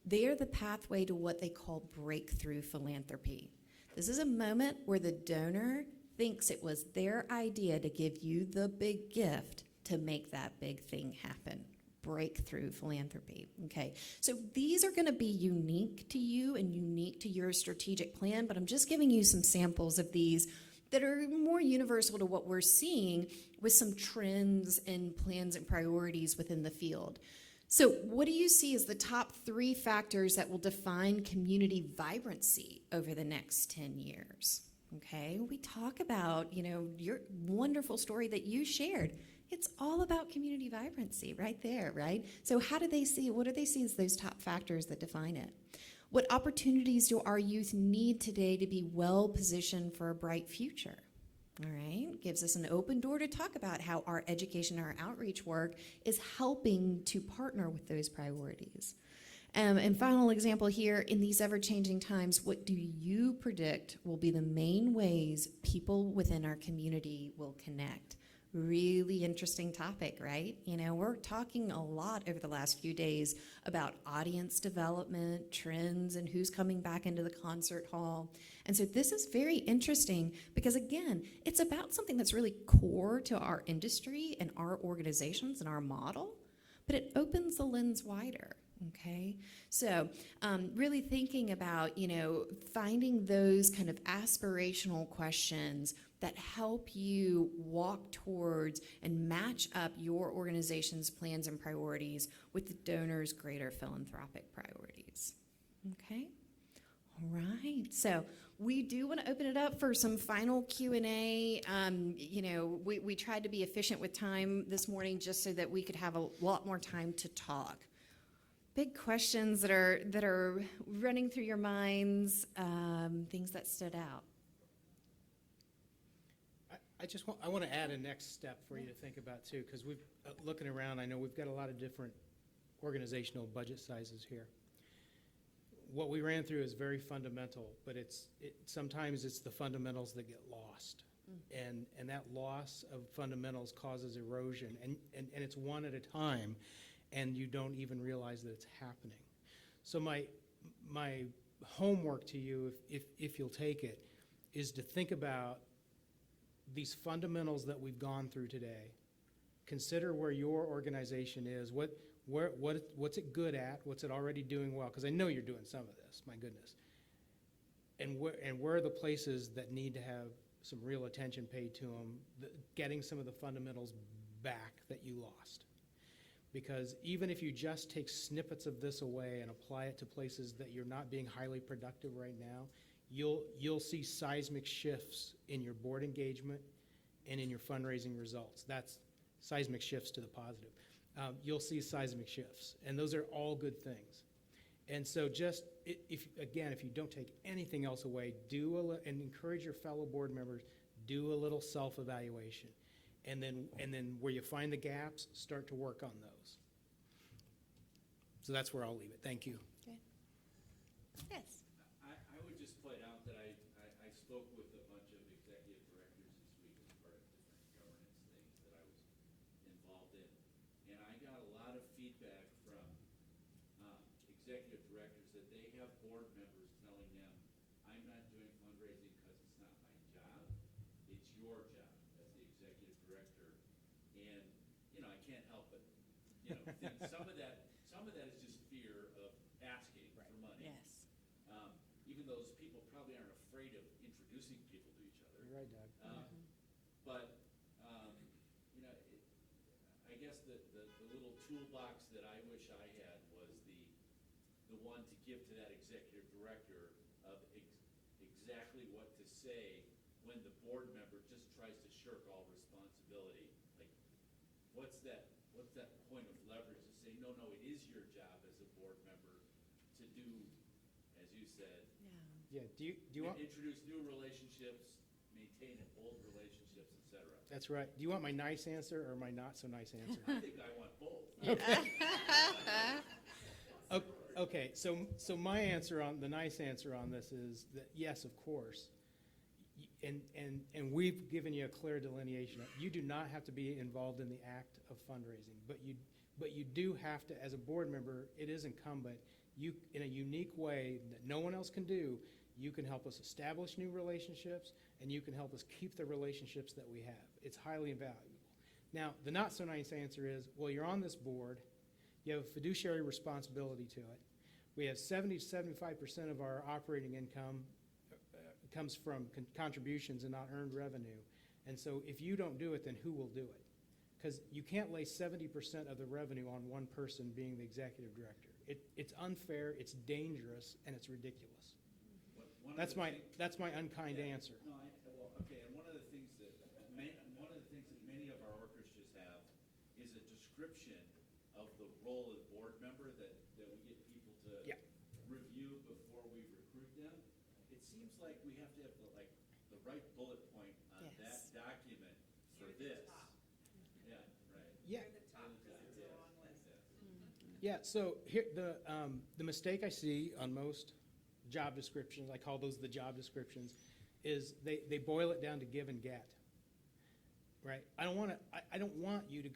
They're the pathway to what they call breakthrough philanthropy. This is a moment where the donor thinks it was their idea to give you the big gift to make that big thing happen. Breakthrough philanthropy, okay? So these are gonna be unique to you and unique to your strategic plan, but I'm just giving you some samples of these that are more universal to what we're seeing with some trends and plans and priorities within the field. So what do you see as the top 3 factors that will define community vibrancy over the next 10 years? Okay, we talk about, your wonderful story that you shared. It's all about community vibrancy right there, right? So what do they see as those top factors that define it? What opportunities do our youth need today to be well positioned for a bright future? All right, gives us an open door to talk about how our education, our outreach work is helping to partner with those priorities. And final example here, in these ever-changing times, what do you predict will be the main ways people within our community will connect? Really interesting topic, right? We're talking a lot over the last few days about audience development, trends, and who's coming back into the concert hall. And so this is very interesting because, again, it's about something that's really core to our industry and our organizations and our model, but it opens the lens wider. Okay, so really thinking about, finding those kind of aspirational questions that help you walk towards and match up your organization's plans and priorities with the donor's greater philanthropic priorities. Okay, all right. So we do want to open it up for some final Q&A. We tried to be efficient with time this morning just so that we could have a lot more time to talk. Big questions that are running through your minds, things that stood out.
I want to add a next step for you to think about too, because we've looking around. I know we've got a lot of different organizational budget sizes here, what we ran through is very fundamental, but sometimes it's the fundamentals that get lost. And that loss of fundamentals causes erosion, and it's one at a time, and you don't even realize that it's happening. So my homework to you, if you'll take it, is to think about these fundamentals that we've gone through today. Consider where your organization is, what's it good at, what's it already doing well, because I know you're doing some of this, my goodness. And where are the places that need to have some real attention paid to them, getting some of the fundamentals back that you lost. Because even if you just take snippets of this away and apply it to places that you're not being highly productive right now, you'll see seismic shifts in your board engagement and in your fundraising results. That's seismic shifts to the positive. You'll see seismic shifts, and those are all good things. And so just, if you don't take anything else away, and encourage your fellow board members, do a little self-evaluation. And then where you find the gaps, start to work on those. So that's where I'll leave it. Thank you.
Okay. Yes.
I would just point out that I spoke with a bunch of executive directors this week as part of different governance things that I was involved in. And I got a lot of feedback from executive directors that they have board members telling them, I'm not doing fundraising because it's not my job. It's your job as the executive director. And, I can't help it. Think some of that is just fear of asking for money.
Yes.
Even those people probably aren't afraid of introducing people to each other.
You're right, Doug.
But, I guess the little toolbox that I wish I had was the one to give to that executive director of exactly what to say when the board member just tries to shirk all responsibility. Like, what's that point of leverage to say, no, it is your job as a board member to do, as you said,
Yeah. Do you want?
introduce new relationships, maintain old relationships, etc.
That's right. Do you want my nice answer or my not so nice answer?
I think I want both.
Okay, so my answer the nice answer on this is that yes, of course, and we've given you a clear delineation. You do not have to be involved in the act of fundraising, but you do have to, as a board member, it is incumbent, you, in a unique way that no one else can do, you can help us establish new relationships, and you can help us keep the relationships that we have. It's highly valuable. Now, the not so nice answer is, well, you're on this board, you have a fiduciary responsibility to it. We have 70 to 75% of our operating income comes from contributions and not earned revenue. And so if you don't do it, then who will do it? Because you can't lay 70% of the revenue on one person being the executive director. It's unfair, it's dangerous, and it's ridiculous. That's my unkind answer.
No, okay, and one of the things that many of our orchestras have is a description of the role of the board member that we get people to review before we recruit them. It seems like we have to have the right bullet point on that document for this. Yeah, right.
Yeah.
You're the top because it's the wrong list.
Yeah, so here, the mistake I see on most job descriptions, I call those the job descriptions, is they boil it down to give and get, right? I don't want you to,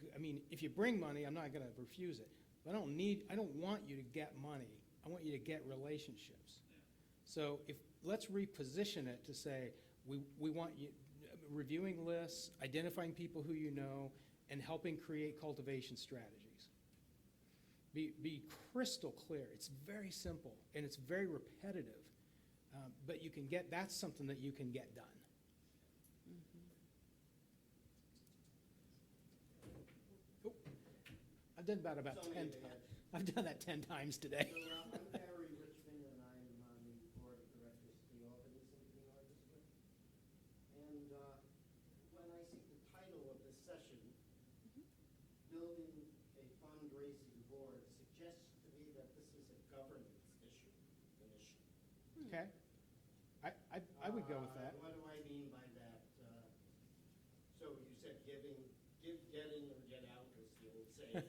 if you bring money, I'm not gonna refuse it. But I don't want you to get money. I want you to get relationships. So let's reposition it to say, we want you, reviewing lists, identifying people who you know, and helping create cultivation strategies. Be crystal clear. It's very simple and it's very repetitive, but that's something that you can get done. Oh, I've done about 10 times. I've done that 10 times today.
So, I'm Barry Richmond, and I'm on the board of directors of the Albany Symphony Orchestra. And when I see the title of this session, Building a Fundraising Board, suggests to me that this is a governance issue, an issue.
Okay. I would go with that.
What do I mean by that? So you said getting, or get out, as the old saying.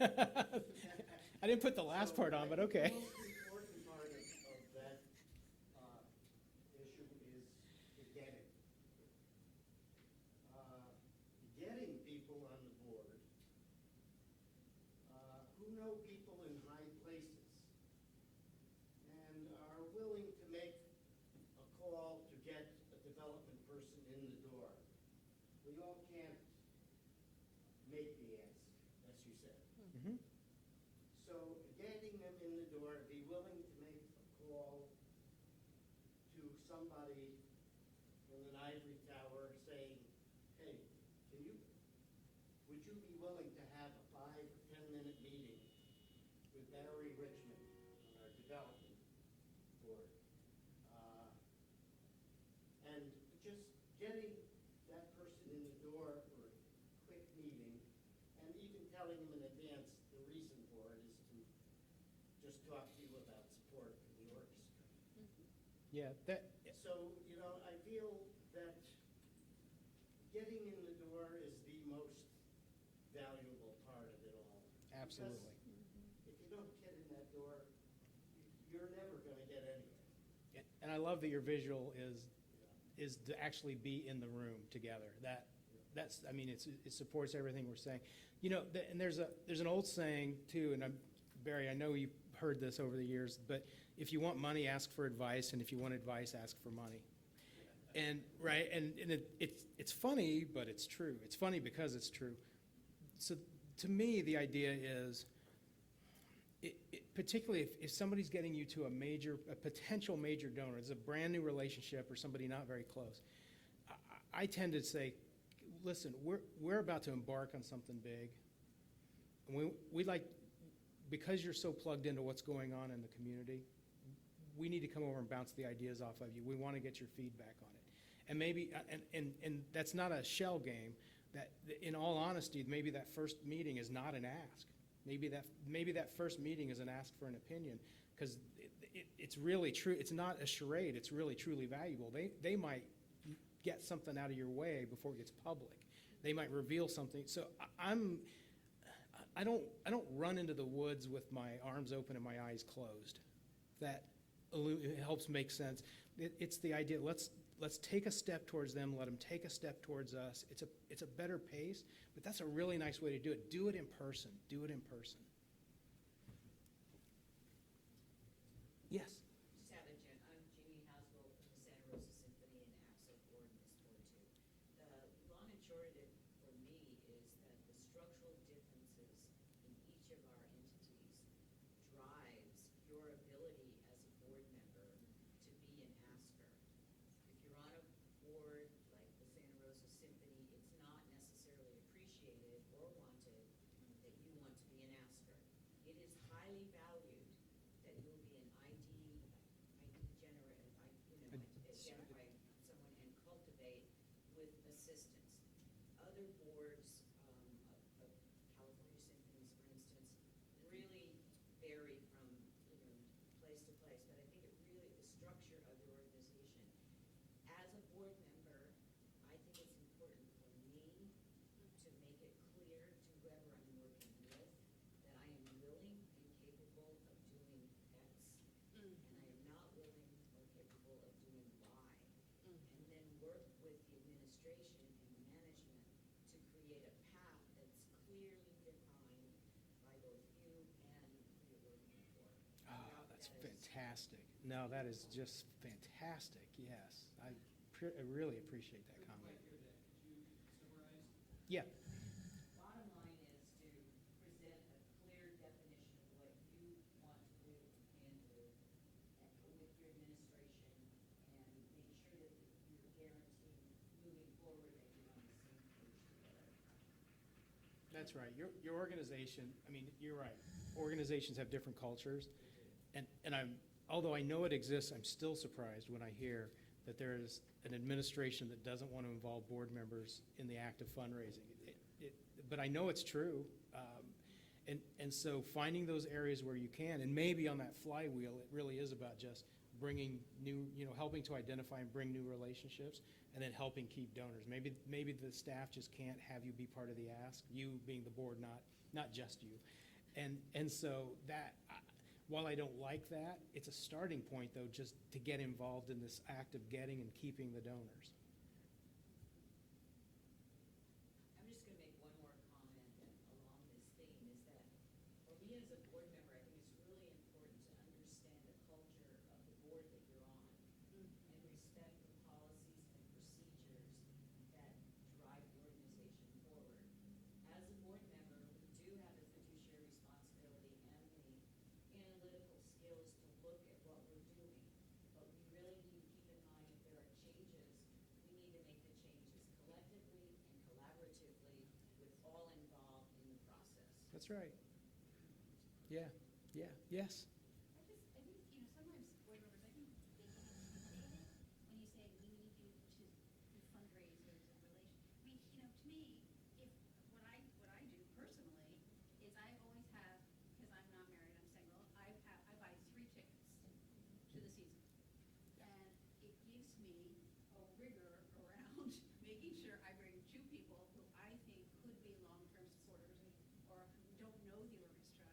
I didn't put the last part on, but okay.
The most important part of that know people in high places and are willing to make a call to get a development person in the door. We all can't make the ask, as you said.
Mhm.
So getting them in the door, be willing to make a call to somebody in an ivory tower saying, hey, would you be willing to have a 5 or 10-minute meeting with Barry Richmond on our development board? And just getting that person in the door for a quick meeting, and even telling them in advance the reason for it is to just talk to you about support for the orchestra.
Yeah, that,
So, I feel that getting in the door is the most valuable part of it all.
absolutely.
Because if you don't get in that door, you're never going to get anywhere.
And I love that your visual is to actually be in the room together. That's I mean, it supports everything we're saying. And there's an old saying too, and Barry, I know you've heard this over the years, but if you want money, ask for advice, and if you want advice, ask for money. And right, and it's funny, but it's true. It's funny because it's true. So to me, the idea is, particularly if somebody's getting you to a potential major donor, it's a brand new relationship or somebody not very close, I tend to say, listen, we're about to embark on something big. And we'd like, because you're so plugged into what's going on in the community, we need to come over and bounce the ideas off of you. We want to get your feedback on it. And maybe, and that's not a shell game. That, in all honesty, maybe that first meeting is not an ask. Maybe that first meeting is an ask for an opinion, because it's really true. It's not a charade. It's really truly valuable. They might get something out of your way before it gets public. They might reveal something. So I don't run into the woods with my arms open and my eyes closed. That it helps make sense. It's the idea. Let's take a step towards them. Let them take a step towards us. It's a better pace, but that's a really nice way to do it. Do it in person. Do it in person. Yes.
Just have a I'm Jeannie Haswell from the Santa Rosa Symphony and AXA board and this board too. The long and short of it for me is that the structural differences in each of our entities drives your ability as a board member to be an asker. If you're on a board like the Santa Rosa Symphony, it's not necessarily appreciated or wanted that you want to be an asker. It is highly valued that you will be an identify someone and cultivate with assistance. Other boards of California symphonies, for instance, really vary from place to place, but I think it really, the structure of the organization. As a board member, I think it's important for me to make it clear to whoever I'm working with that I am willing and capable of doing X, and I am not willing or capable of doing Y. And then work with the administration and the management to create a path that's clearly defined by both you and who you're working for.
Oh, that's fantastic. No, that is just fantastic. Yes. I really appreciate that comment.
Could you summarize?
Yeah.
Bottom line is to present a clear definition of what you want to do and do with your administration, and make sure that you're guaranteeing moving forward that you're on the same page together.
That's right. Your organization, I mean, you're right. Organizations have different cultures. And although I know it exists, I'm still surprised when I hear that there is an administration that doesn't want to involve board members in the act of fundraising. But I know it's true. And so finding those areas where you can, and maybe on that flywheel, it really is about just bringing new, helping to identify and bring new relationships, and then helping keep donors. Maybe the staff just can't have you be part of the ask, you being the board, not just you. And so that, while I don't like that, it's a starting point, though, just to get involved in this act of getting and keeping the donors.
I'm just going to make one more comment along this theme, is that for me as as a board member, I think it's really important to understand the culture of the board that you're on and respect the policies and procedures that drive the organization forward. As a board member, we do have the fiduciary responsibility and the analytical skills to look at what we're doing. But we really need to keep in mind if there are changes, we need to make the changes collectively and collaboratively with all involved in the process.
That's right. Yeah, yeah, yes.
I think, sometimes board members, I think they get intimidated when you say we need you to do fundraisers and relations. I mean, to me, if what I do personally is I always have, because I'm not married, I'm single, I buy 3 tickets to the season. And it gives me a rigor around making sure I bring 2 people who I think could be long-term supporters or who don't know the orchestra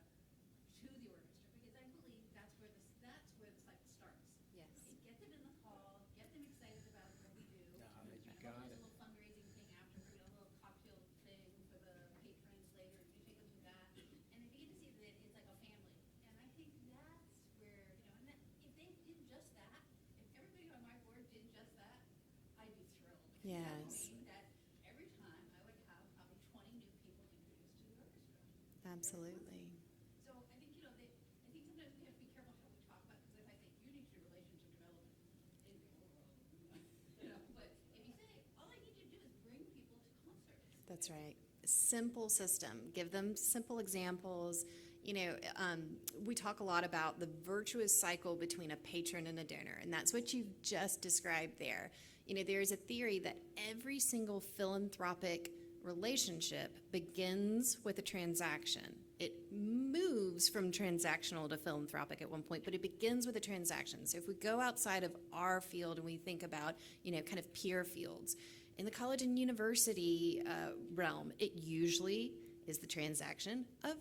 to the orchestra, because I believe that's where the cycle starts.
Yes.
Okay, get them in the hall, get them excited about what we do.
Ah, you
And
got
there's
it.
a little fundraising thing after, a little cocktail thing for the patrons later, you take them to that, and they begin to see that it's like a family. And I think that's where, and that, if they did just that, if everybody on my board did just that, I'd be thrilled. Because that would
Yes.
mean that every time I would have probably 20 new people introduced to the orchestra.
Absolutely.
So I think, I think sometimes we have to be careful how we talk about, because if I say you need to do relationship development, but if you say, all I need you to do is bring people to concerts.
That's right. Simple system. Give them simple examples. We talk a lot about the virtuous cycle between a patron and a donor, and that's what you've just described there. There's a theory that every single philanthropic relationship begins with a transaction. It moves from transactional to philanthropic at one point, but it begins with a transaction. So if we go outside of our field and we think about, kind of peer fields, in the college and university realm, it usually is the transaction of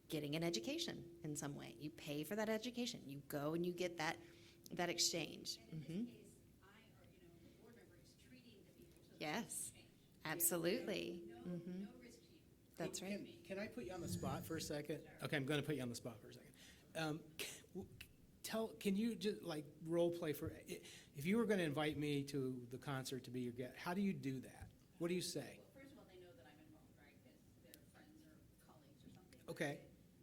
getting an education in some way. You pay for that education. You go and you get that exchange.
And in this case, the board member is treating the people to the
Yes,
exchange.
absolutely.
No risk to you.
That's right.
Can I put you on the spot for a second? Okay, I'm going to put you on the spot for a second. Can you just role play for, if you were going to invite me to the concert to be your guest, how do you do that? What do you say?
Well, first of all, they know that I'm involved, right? Because they're friends or colleagues or something.
Okay.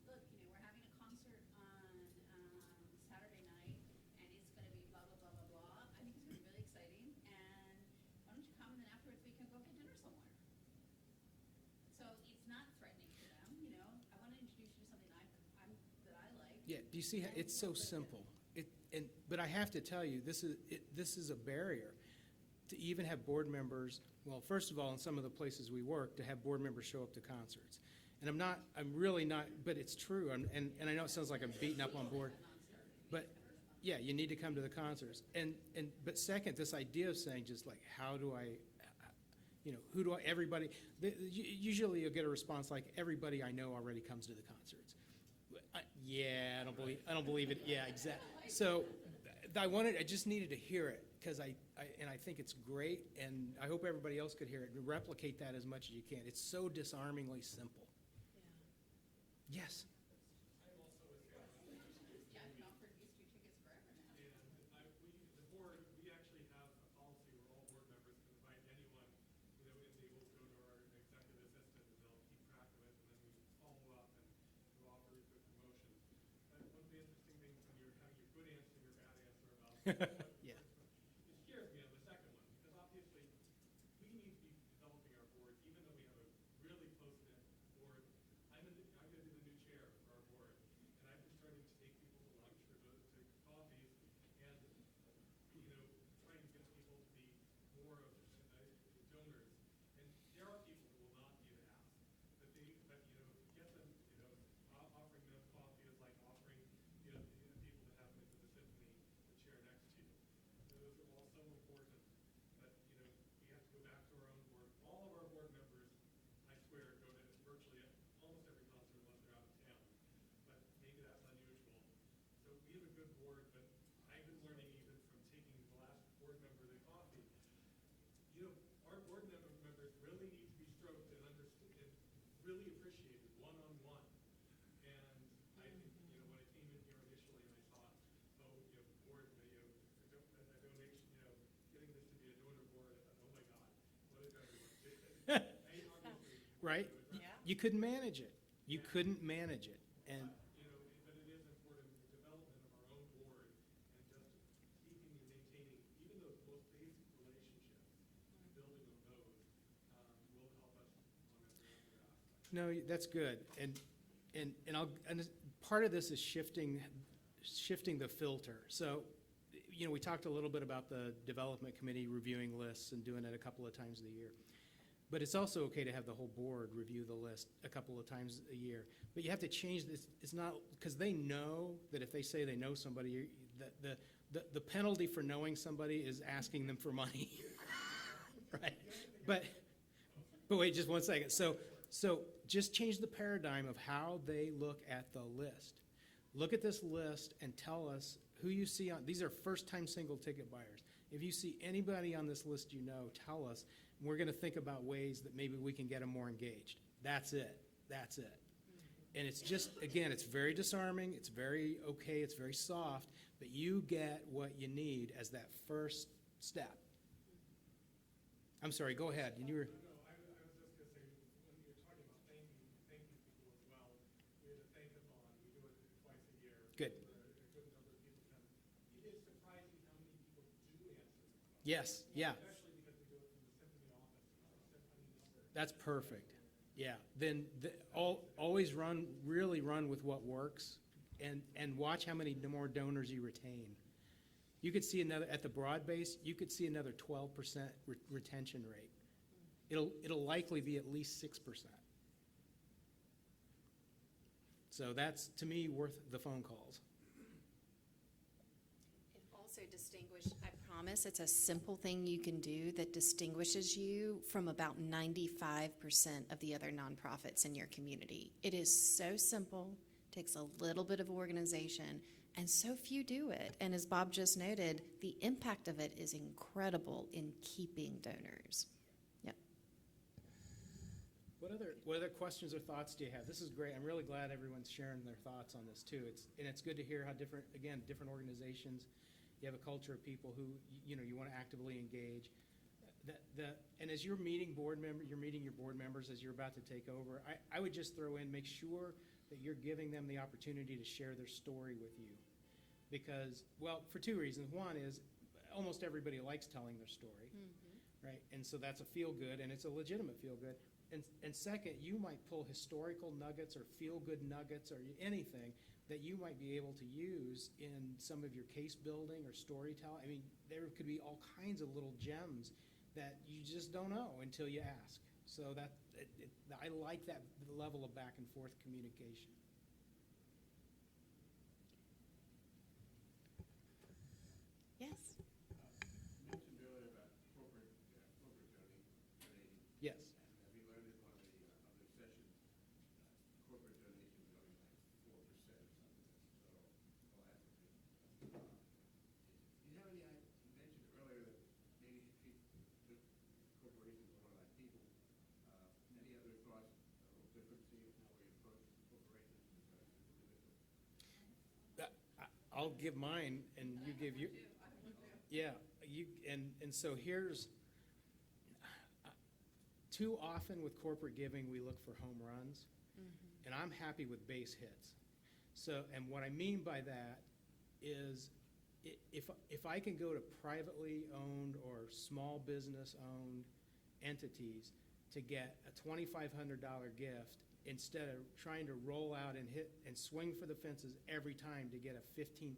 Look, we're having a concert on Saturday night, and it's going to be blah, blah, blah, blah, blah. I think it's going to be really exciting, and why don't you come, and then afterwards we can go get dinner somewhere. So it's not threatening to them, I want to introduce you to something that I like.
Yeah, do you see how it's so simple? But I have to tell you, this is a barrier to even have board members. Well, first of all, in some of the places we work, to have board members show up to concerts. And I'm really not, but it's true. And I know it sounds like I'm beating up on board, but yeah, you need to come to the concerts. But second, this idea of saying just how do I, who do I, everybody, usually you'll get a response like, everybody I know already comes to the concerts. I don't believe it. Yeah, exactly. So I just needed to hear it, because I think it's great, and I hope everybody else could hear it. Replicate that as much as you can. It's so disarmingly simple. Yes.
I'm also a
Yeah, I've been offered these 2 tickets forever now.
And the board, we actually have a policy where all board members can invite anyone, is able to go to our executive assistant, and they'll keep track of it, and then we follow up and we offer good promotions. But one of the interesting things when you're having your good answer and your bad answer about
Yeah.
it scares me on the second one, because obviously we need to be developing our board, even though we have a really close-knit board. I'm going to be the new chair for our board, and I've been starting to take people to lunch or to coffees, and trying to get people to be more of donors. And there are people who will not be asked, but if you get them, offering them coffee is like offering people to have them into the symphony, the chair next to you. Those are all so important. But we have to go back to our own board. All of our board members, I swear, go to virtually almost every concert unless they're out of town. But maybe that's unusual. So we have a good board, but I've been learning even from taking the last board member to coffee. Our board members really need to be stroked and understood and really appreciated one-on-one. And I
right?
Yeah.
You couldn't manage it. You couldn't manage it. And
You know, but it is important, the development of our own board and just keeping and maintaining even those most basic relationships and building on those will help us on every other aspect.
no, that's good. And part of this is shifting the filter. So, we talked a little bit about the development committee reviewing lists and doing it a couple of times a year. But it's also okay to have the whole board review the list a couple of times a year. But you have to change this. It's not, because they know that if they say they know somebody, the penalty for knowing somebody is asking them for money, right? But wait, just one second. So just change the paradigm of how they look at the list. Look at this list and tell us who you see on, these are first-time single-ticket buyers. If you see anybody on this list tell us. We're going to think about ways that maybe we can get them more engaged. That's it. That's it. And it's just, again, it's very disarming. It's very okay. It's very soft. But you get what you need as that first step. I'm sorry. Go ahead. And you were.
No, I was just going to say, when you're talking about thanking people as well, we have a thankathon. We do it twice a year.
Good.
A good number of people come. It is surprising how many people do answer.
Yes. Yeah.
Especially because we do it from the symphony office. It's a symphony number.
That's perfect. Yeah. Then always really run with what works, and watch how many more donors you retain. You could see another, at the broad base, you could see another 12% retention rate. It'll likely be at least 6%. So that's, to me, worth the phone calls.
It also I promise, it's a simple thing you can do that distinguishes you from about 95% of the other nonprofits in your community. It is so simple, takes a little bit of organization, and so few do it. And as Bob just noted, the impact of it is incredible in keeping donors. Yep.
What other questions or thoughts do you have? This is great. I'm really glad everyone's sharing their thoughts on this too. It's good to hear how different organizations, you have a culture of people who, you want to actively engage. And as you're meeting your board members as you're about to take over, I would just throw in, make sure that you're giving them the opportunity to share their story with you. Because, well, for two reasons. One is almost everybody likes telling their story, right? And so that's a feel-good, and it's a legitimate feel-good. And second, you might pull historical nuggets or feel-good nuggets or anything that you might be able to use in some of your case building or storytelling. I mean, there could be all kinds of little gems that you just don't know until you ask. So I like that level of back and forth communication.
Yes.
You mentioned earlier about corporate donating.
Yes.
And we learned in one of the other sessions, corporate donations are only like 4% or something. So philanthropy. Do you have any? You mentioned earlier that maybe you should treat corporations more like people. Any other thoughts, a little differently in how we approach corporations versus individuals?
I'll give mine, and you give your. Yeah, and so here's, too often with corporate giving, we look for home runs, and I'm happy with base hits. So, and what I mean by that is, if I can go to privately owned or small business owned entities to get a $2,500 gift instead of trying to roll out and hit and swing for the fences every time to get a $15,000,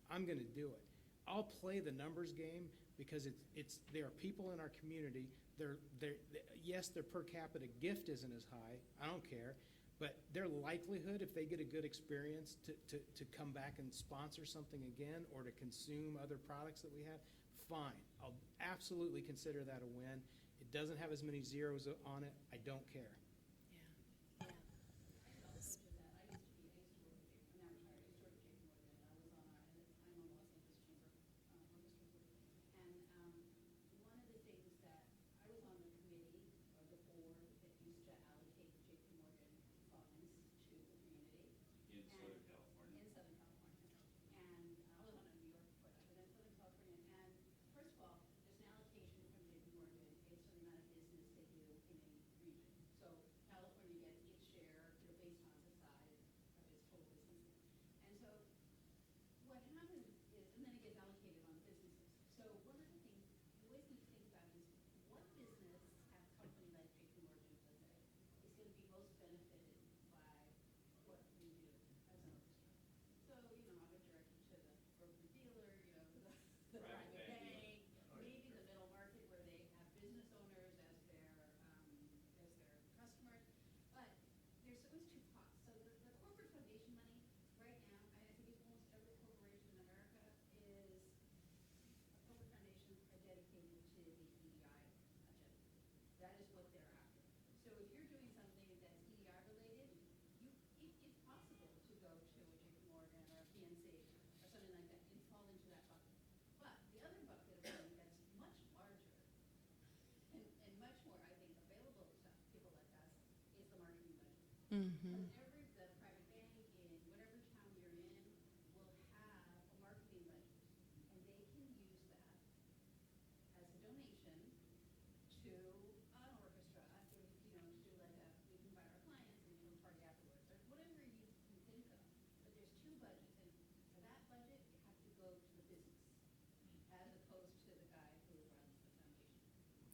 I'm going to do it. I'll play the numbers game because there are people in our community. Yes, their per capita gift isn't as high. I don't care, but their likelihood, if they get a good experience, to come back and sponsor something again or to consume other products that we have, fine. I'll absolutely consider that a win. It doesn't have as many zeros on it. I don't care.
So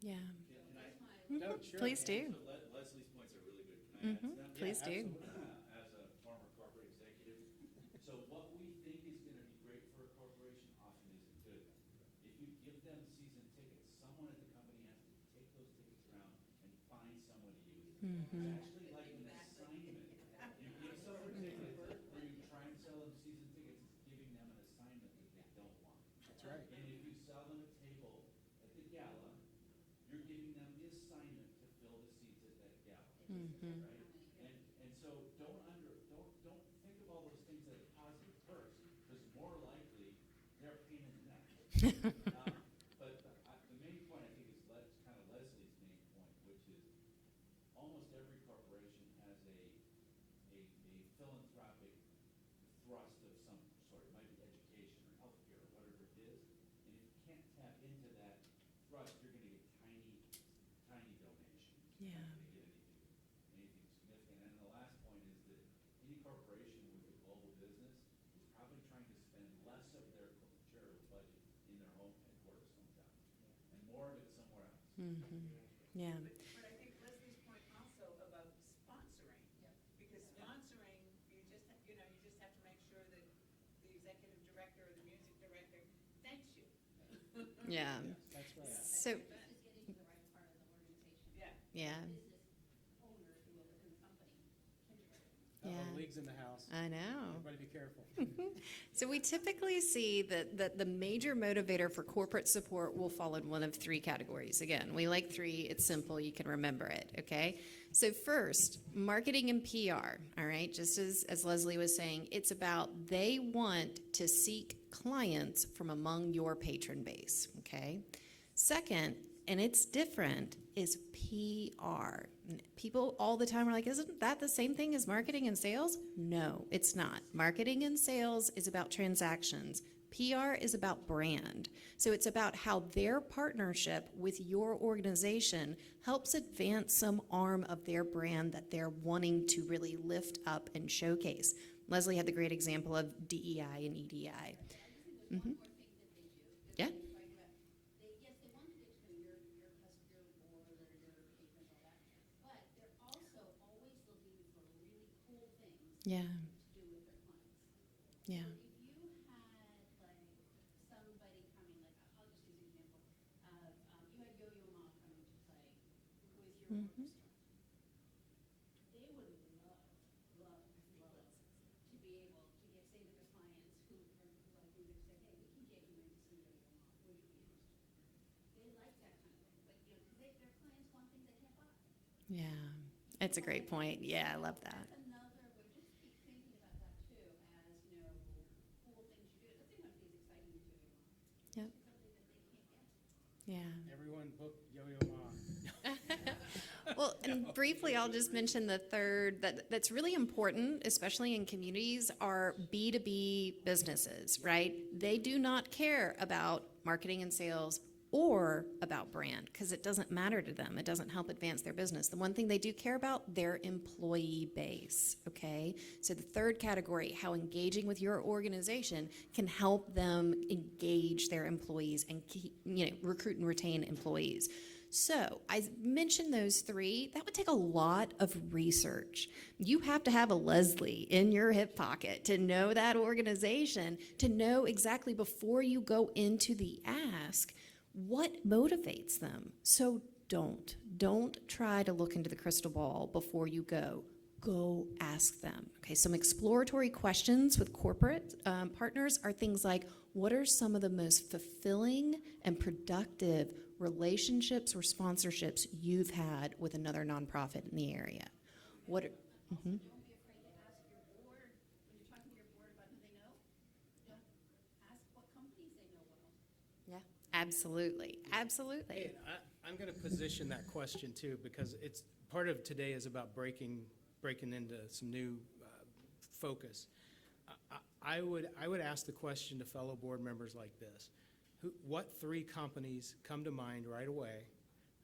Yeah.
Can I?
No, sure.
Please do.
So Leslie's points are really good. Can I add to them?
Please do.
As a former corporate executive, so what we think is gonna be great for a corporation often isn't good. If you give them season tickets, someone at the company has to take those tickets around and find someone to use them. It's actually like an assignment. You give someone tickets, or you try and sell them season tickets, it's giving them an assignment that they don't want.
That's right.
And if you sell them a table at the gala, you're giving them the assignment to fill the seats at that gala, right? And so don't think of all those things that are positive first, because more likely they're a pain in the neck. But the main point I think is kind of Leslie's main point, which is almost every corporation has a philanthropic thrust of some sort. It might be education or healthcare or whatever it is. And if you can't tap into that thrust, you're going to get tiny donations. You're
Yeah.
not going to get anything significant. And the last point is that any corporation with a global business is probably trying to spend less of their charitable budget in their home headquarters hometown, and more of it somewhere else.
Yeah.
But I think Leslie's point also about sponsoring, because sponsoring, you just have to make sure that the executive director or the music director thanks you.
Yeah.
That's right.
So,
This is getting to the right part of the organization.
Yeah.
yeah,
Business owner, if you will, within the company, kindergarten.
Yeah.
League's in the house.
I know.
Everybody be careful.
So we typically see that the major motivator for corporate support will fall in one of three categories. Again, we like three. It's simple. You can remember it, okay? So first, marketing and PR, all right? Just as Leslie was saying, it's about they want to seek clients from among your patron base, okay? Second, and it's different, is PR. People all the time are like, isn't that the same thing as marketing and sales? No, it's not. Marketing and sales is about transactions. PR is about brand. So it's about how their partnership with your organization helps advance some arm of their brand that they're wanting to really lift up and showcase. Leslie had the great example of DEI and EDI.
One more thing that they do.
Yeah.
Yes, they want to get to know your board or your patrons, all that, but they're also always looking for really cool things
Yeah.
to do with their clients.
Yeah.
So if you had like somebody coming, like I'll just use an example of you had Yo-Yo Ma coming to play with your orchestra. They would love to be able to say to their clients who are like music, say, hey, we can get you in to see Yo-Yo Ma. Would you be interested? They like that kind of thing, but their clients want things they can't buy.
Yeah. That's a great point. Yeah, I love that.
That's another way. Just keep thinking about that too, as cool things you do. It doesn't have to be as exciting as Yo-Yo Ma.
Yep.
It's something that they can't get.
Yeah.
Everyone book Yo-Yo Ma.
Well, and briefly, I'll just mention the third that's really important, especially in communities, are B2B businesses, right? They do not care about marketing and sales or about brand because it doesn't matter to them. It doesn't help advance their business. The one thing they do care about, their employee base, okay? So the third category, how engaging with your organization can help them engage their employees and recruit and retain employees. So I mentioned those three. That would take a lot of research. You have to have a Leslie in your hip pocket to know that organization, to know exactly before you go into the ask what motivates them. So don't try to look into the crystal ball before you go. Go ask them. Okay, some exploratory questions with corporate partners are things like, what are some of the most fulfilling and productive relationships or sponsorships you've had with another nonprofit in the area? What?
Also, don't be afraid to ask your board, when you're talking to your board about who they know, don't ask what companies they know well.
Yeah, absolutely. Absolutely.
Hey, I'm going to position that question too, because it's part of today is about breaking into some new focus. I would ask the question to fellow board members like this. What three companies come to mind right away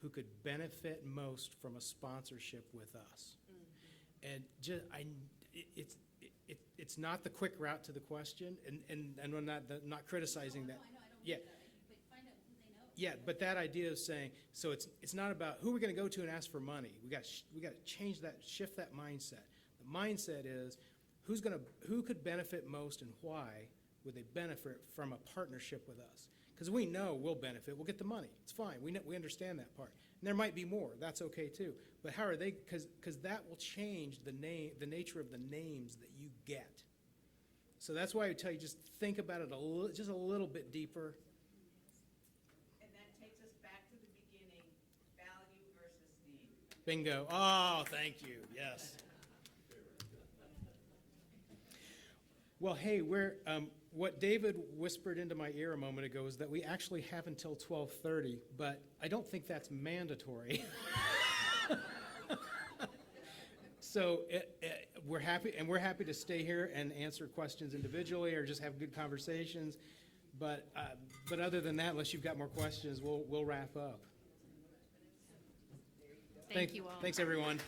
who could benefit most from a sponsorship with us? And it's not the quick route to the question, and I'm not criticizing that.
No, I know, I don't
Yeah.
do that. But find out who they know.
Yeah, but that idea of saying, so it's not about who we're going to go to and ask for money. We got to change that, shift that mindset. The mindset is who could benefit most and why would they benefit from a partnership with us? Because we know we'll benefit. We'll get the money. It's fine. We understand that part. And there might be more. That's okay too. But how are they? Because that will change the nature of the names that you get. So that's why I tell you, just think about it just a little bit deeper.
And that takes us back to the beginning, value versus need.
Bingo. Oh, thank you. Yes. Well, hey, what David whispered into my ear a moment ago is that we actually have until 12:30, but I don't think that's mandatory. So we're happy to stay here and answer questions individually or just have good conversations. But other than that, unless you've got more questions, we'll wrap up.
Thank you all.
Thanks, everyone.